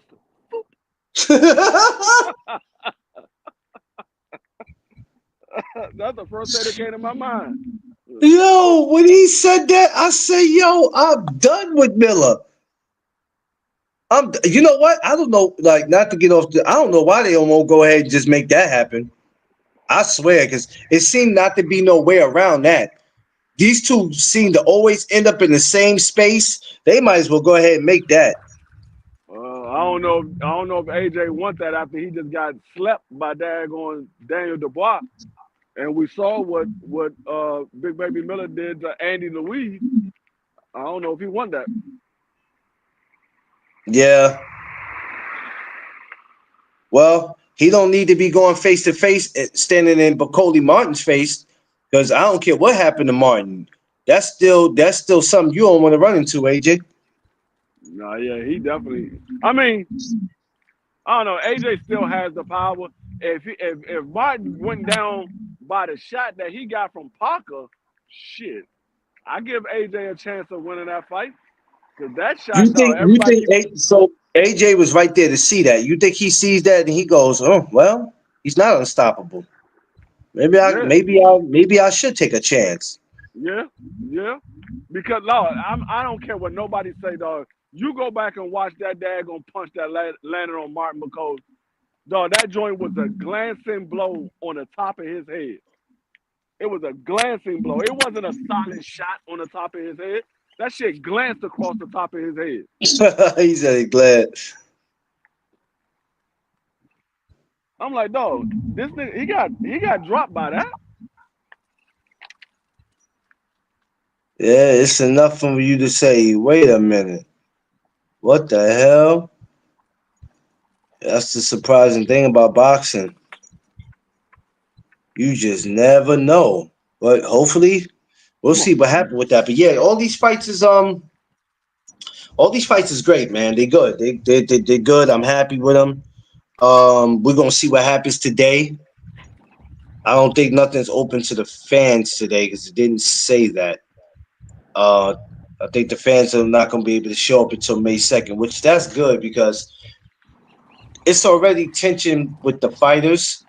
that's the first thing that came to my mind. Yo, when he said that, I said, yo, I'm done with Miller. You know what? I don't know, like, not to get off I don't know why they won't go ahead and just make that happen. I swear, because it seemed not to be no way around that. These two seem to always end up in the same space. They might as well go ahead and make that. I I don't know if AJ wants that after he just got slept by daggone Daniel Dubois, and we saw what Big Baby Miller did to Andy Louise. I don't know if he won that. Yeah. Well, he don't need to be going face to face, standing in Bacolli Martin's face, because I don't care what happened to Martin. That's still something you don't want to run into, AJ. No, yeah, he definitely. I mean, I don't know. AJ still has the power. If Martin went down by the shot that he got from Parker, shit, I give AJ a chance of winning that fight. Cause that shot, dog, everybody. So AJ was right there to see that. You think he sees that and he goes, "Oh, well, he's not unstoppable. Maybe I should take a chance." Yeah. Because Lord, I don't care what nobody say, dog. You go back and watch that daggone punch that landed on Martin McCall. Dog, that joint was a glancing blow on the top of his head. It was a glancing blow. It wasn't a solid shot on the top of his head. That shit glanced across the top of his head. He said glad. I'm like, dog, this nigga, he got dropped by that. Yeah, it's enough for you to say, wait a minute. What the hell? That's the surprising thing about boxing. You just never know. But hopefully we'll see what happens with that. But yeah, all these fights is great, man. They good. They're good. I'm happy with them. We're gonna see what happens today. I don't think nothing's open to the fans today because it didn't say that. I think the fans are not gonna be able to show up until May 2nd, which that's good because it's already tension with the fighters.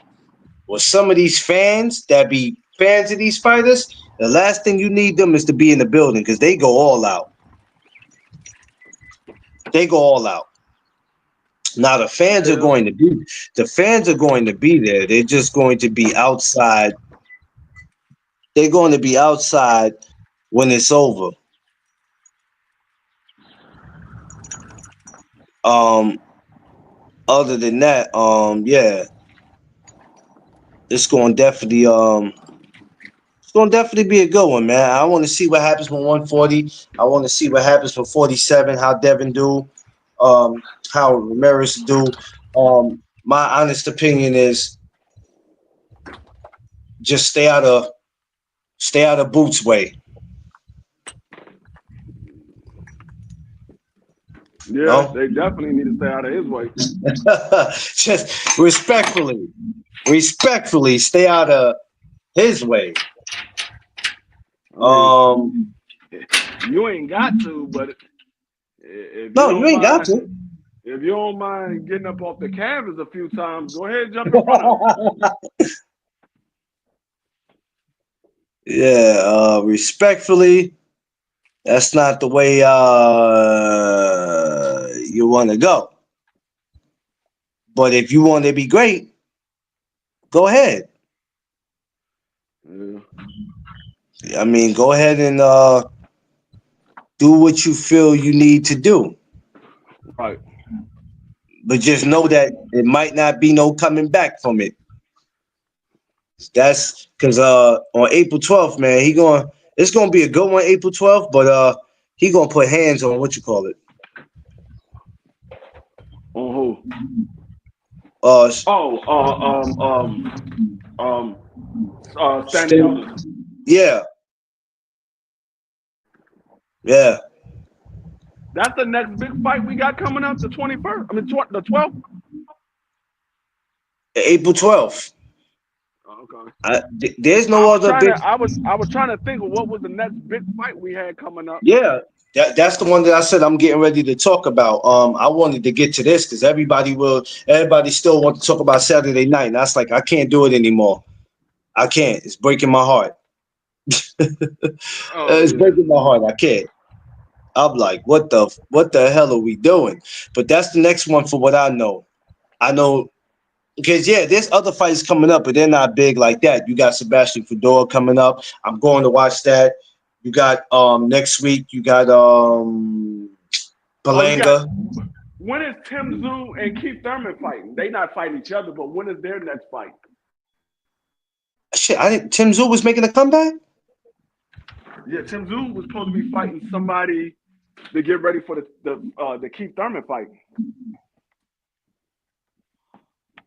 Well, some of these fans that be fans of these fighters, the last thing you need them is to be in the building because they go all out. They go all out. Now the fans are going to be there. They're just going to be outside. They're going to be outside when it's over. Other than that, yeah. It's going to definitely be a good one, man. I want to see what happens with 140. I want to see what happens for 47, how Devin do, how Ramirez do. My honest opinion is just stay out of Boots' way. Yeah, no? They definitely need to stay out of his way. Just respectfully stay out of his way. You ain't got to, but if you ain't got to. If you don't mind getting up off the canvas a few times, go ahead and jump in front of him. Yeah, respectfully, that's not the way you want to go. But if you want to be great, go ahead. Yeah. I mean, go ahead and do what you feel you need to do. Right. But just know that it might not be no coming back from it. That's because on April 12th, man, it's gonna be a good one April 12th, but he gonna put hands on what you call it. On who? Sandy Ellis. Yeah. Yeah. That's the next big fight we got coming up, the 21st. I mean, the 12th. April 12th. Okay. There's no other big. I was trying to think of what was the next big fight we had coming up. Yeah, that's the one that I said I'm getting ready to talk about. I wanted to get to this because everybody still want to talk about Saturday night, and that's like I can't do it anymore. I can't. It's breaking my heart. It's breaking my heart. I can't. I'm like, what the hell are we doing? But that's the next one for what I know. I know. Because, yeah, there's other fights coming up, but they're not big like that. You got Sebastian Fedor coming up. I'm going to watch that. You got next week, you got Palanga. When is Tim Zoo and Keith Thurman fighting? They not fighting each other, but when is their next fight? Shit, I didn't. Tim Zoo was making a comeback. Yeah, Tim Zoo was supposed to be fighting somebody to get ready for the Keith Thurman fight.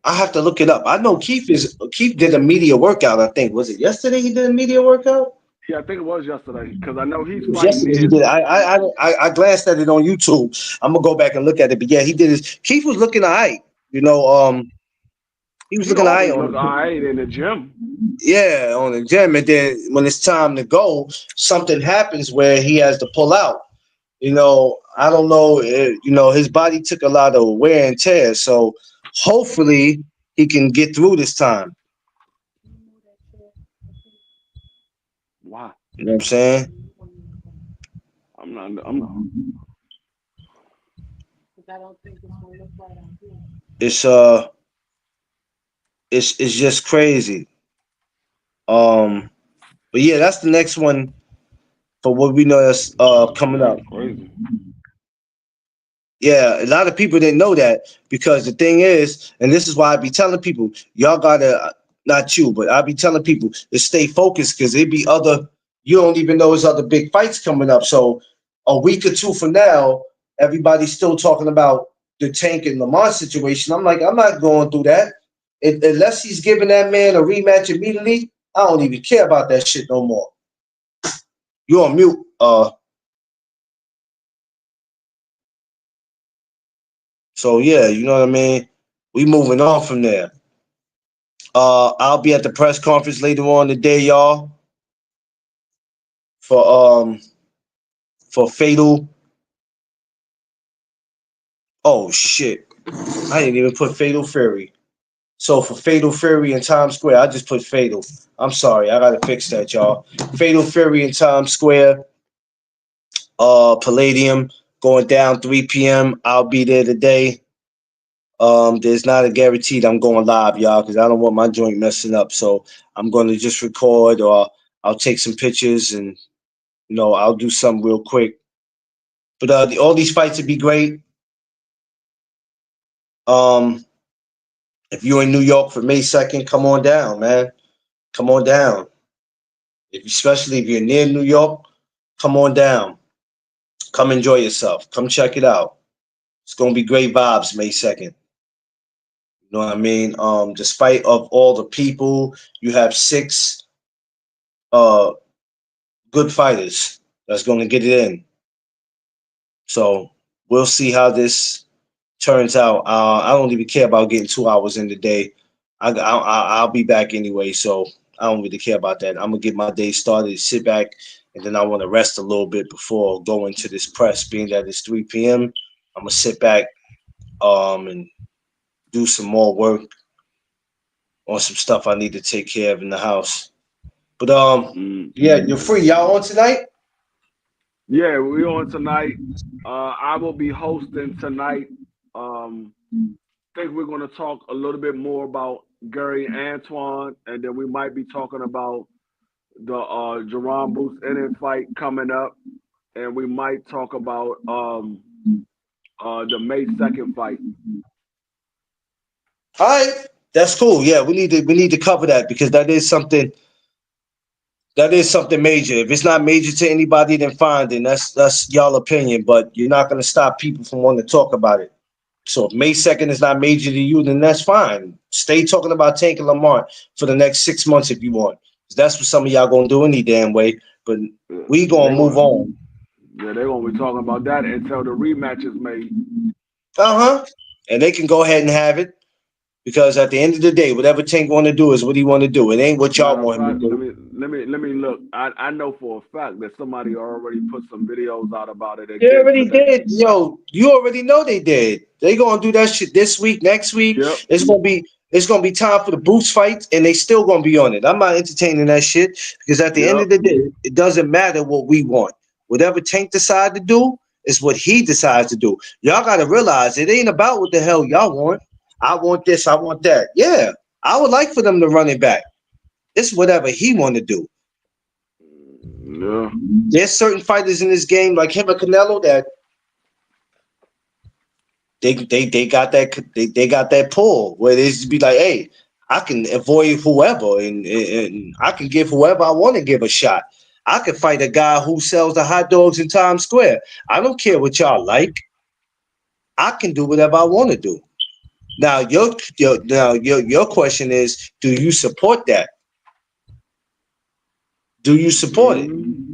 I have to look it up. I know Keith did a media workout. I think was it yesterday he did a media workout. Yeah, I think it was yesterday because I know he's It was fighting yesterday he his. did. I glanced at it on YouTube. I'm gonna go back and look at it. But yeah, he did his. Keith was looking alright. You know, he was He looking alright always on look all it. right in the gym. Yeah, on the gym. And then when it's time to go, something happens where he has to pull out. You know, I don't know. You know, his body took a lot of wear and tear. So hopefully he can get through this time. Wow, You know what I'm saying? I'm not. I'm not. It's uh, it's just crazy. Um, but yeah, that's the next one for what we know that's coming up. That's crazy. Yeah, a lot of people didn't know that because the thing is, and this is why I be telling people, y'all gotta not you, but I be telling people to stay focused because it be other. You don't even know there's other big fights coming up. So a week or two from now, everybody's still talking about the Tank and Lamont situation. I'm like, I'm not going through that. Unless he's giving that man a rematch immediately, I don't even care about that shit no more. You on mute? So yeah, you know what I mean. We moving on from there. I'll be at the press conference later on today, y'all, for for Fatal. Oh shit, I didn't even put Fatal Fury. So for Fatal Fury in Times Square, I just put Fatal. I'm sorry, I gotta fix that, y'all. Fatal Fury in Times Square, Palladium, going down 3 p.m. I'll be there today. There's not a guaranteed I'm going live, y'all, because I don't want my joint messing up. So I'm gonna just record or I'll take some pictures and I'll do something real quick. But all these fights would be great. Um, if you're in New York for May 2nd, come on down, man. Come on down. Especially if you're near New York, come on down. Come enjoy yourself. Come check it out. It's gonna be great vibes May 2nd. You know what I mean? Despite of all the people, you have six uh good fighters that's gonna get it in. So we'll see how this turns out. I don't even care about getting 2 hours in the day. I'll be back anyway, so I don't really care about that. I'm gonna get my day started, sit back, and then I want to rest a little bit before going to this press. Being that it's 3 p.m., I'm gonna sit back and do some more work on some stuff I need to take care of in the house. But Mm. yeah, you're free. Y'all on tonight? Yeah, we on tonight. I will be hosting tonight. Think we're going to talk a little bit more about Gary Antoine, and then we might be talking about the Jerome Booth Ennis fight coming up, and we might talk about the May 2nd fight. All right, that's cool. Yeah, we need to cover that because that is something major. If it's not major to anybody, then fine. Then that's y'all opinion. But you're not gonna stop people from wanting to talk about it. So if May 2nd is not major to you, then that's fine. Stay talking about Tank and Lamar for the next 6 months if you want. 'Cause that's what some of y'all gonna do any damn way. But Yeah, we they gonna move going on. yeah, they're gonna be talking about that until the rematch is made. Uh-huh. And they can go ahead and have it because at the end of the day, whatever Tank want to do is what he want to do. It ain't what y'all Matter of want him to fact, let do. me look. I know for a fact that somebody already put some videos out about it They again already today. did. Yo, you already know they did. They gonna do that shit this week, next week. Yep. It's gonna be time for the boots fights, and they still gonna be on it. I'm not entertaining that shit because at the end Yep. of the day, it doesn't matter what we want. Whatever Tank decide to do is what he decides to do. Y'all gotta realize it ain't about what the hell y'all want. I want this, I want that. Yeah, I would like for them to run it back. It's whatever he want to do. Yeah. There's certain fighters in this game like him and Canelo that They got they got that pull where they just be like, hey, I can avoid whoever and I can give whoever I want to give a shot. I can fight a guy who sells the hot dogs in Times Square. I don't care what y'all like. I can do whatever I want to do. Now your question is, do you support that? Do you support it?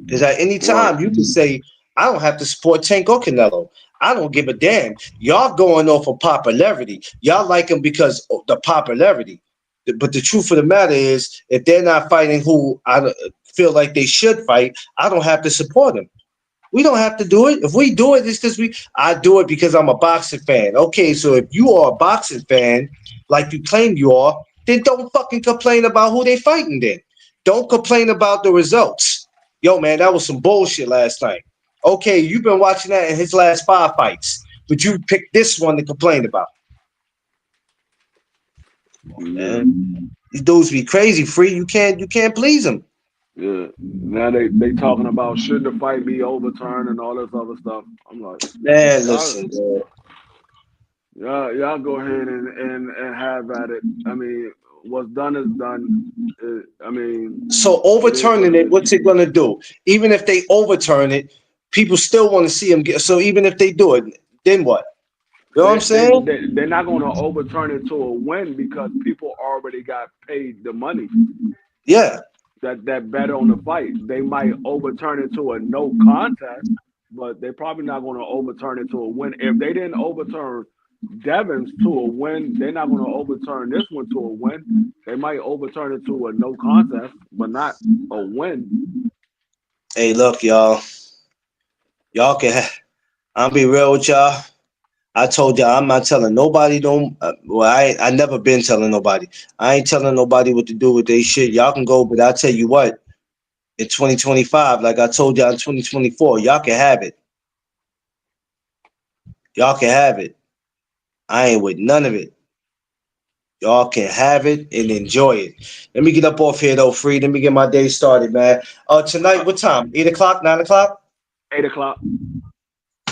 Because at any Well, time you can say, I don't have to support Tank or Canelo. I don't give a damn. Y'all going off of popularity. Y'all like them because of the popularity. But the truth of the matter is, if they're not fighting who I feel like they should fight, I don't have to support them. We don't have to do it. If we do it, it's because I do it because I'm a boxing fan. Okay, so if you are a boxing fan, like you claim you are, then don't fucking complain about who they fighting then. Don't complain about the results. Yo, man, that was some bullshit last night. Okay, you've been watching that in his last 5 fights, but you picked this one to complain about. yeah, Man, these dudes be crazy. Free, you can't please them. yeah. Now they talking about should the fight be overturned and all this other stuff. I'm like, Man, y'all, listen, man. y'all go ahead and have at it. I mean, what's done is done. I mean, So it is what overturning it it, is. what's it gonna do? Even if they overturn it, people still want to see him get. So even if they do it, then what? You know what I'm saying? They're not going to overturn it to a win because people already got paid the money Yeah. that bet on the fight. They might overturn it to a no contest, but they're probably not going to overturn it to a win. If they didn't overturn Devon's to a win, they're not going to overturn this one to a win. They might overturn it to a no contest, but not a win. Hey, look, y'all. Y'all can. I'll be real with y'all. I told y'all I'm not telling nobody. Don't. Well, I never been telling nobody. I ain't telling nobody what to do with their shit. Y'all can go, but I tell you what. In 2025, like I told y'all in 2024, y'all can have it. Y'all can have it. I ain't with none of it. Y'all can have it and enjoy it. Let me get up off here though, free. Let me get my day started, man. Tonight, what time? 8 o'clock, 9 o'clock? 8 o'clock.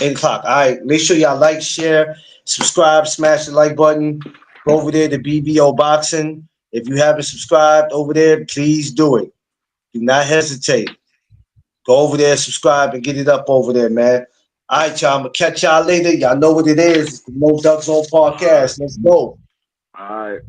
8 o'clock. All right. Make sure y'all like, share, subscribe, smash the like button. Go over there to BBO Boxing. If you haven't subscribed over there, please do it. Do not hesitate. Go over there, subscribe, and get it up over there, man. All right, y'all. I'm gonna catch y'all later. Y'all know what it is. It's the No Duck Zone All right. podcast. Let's go. All right.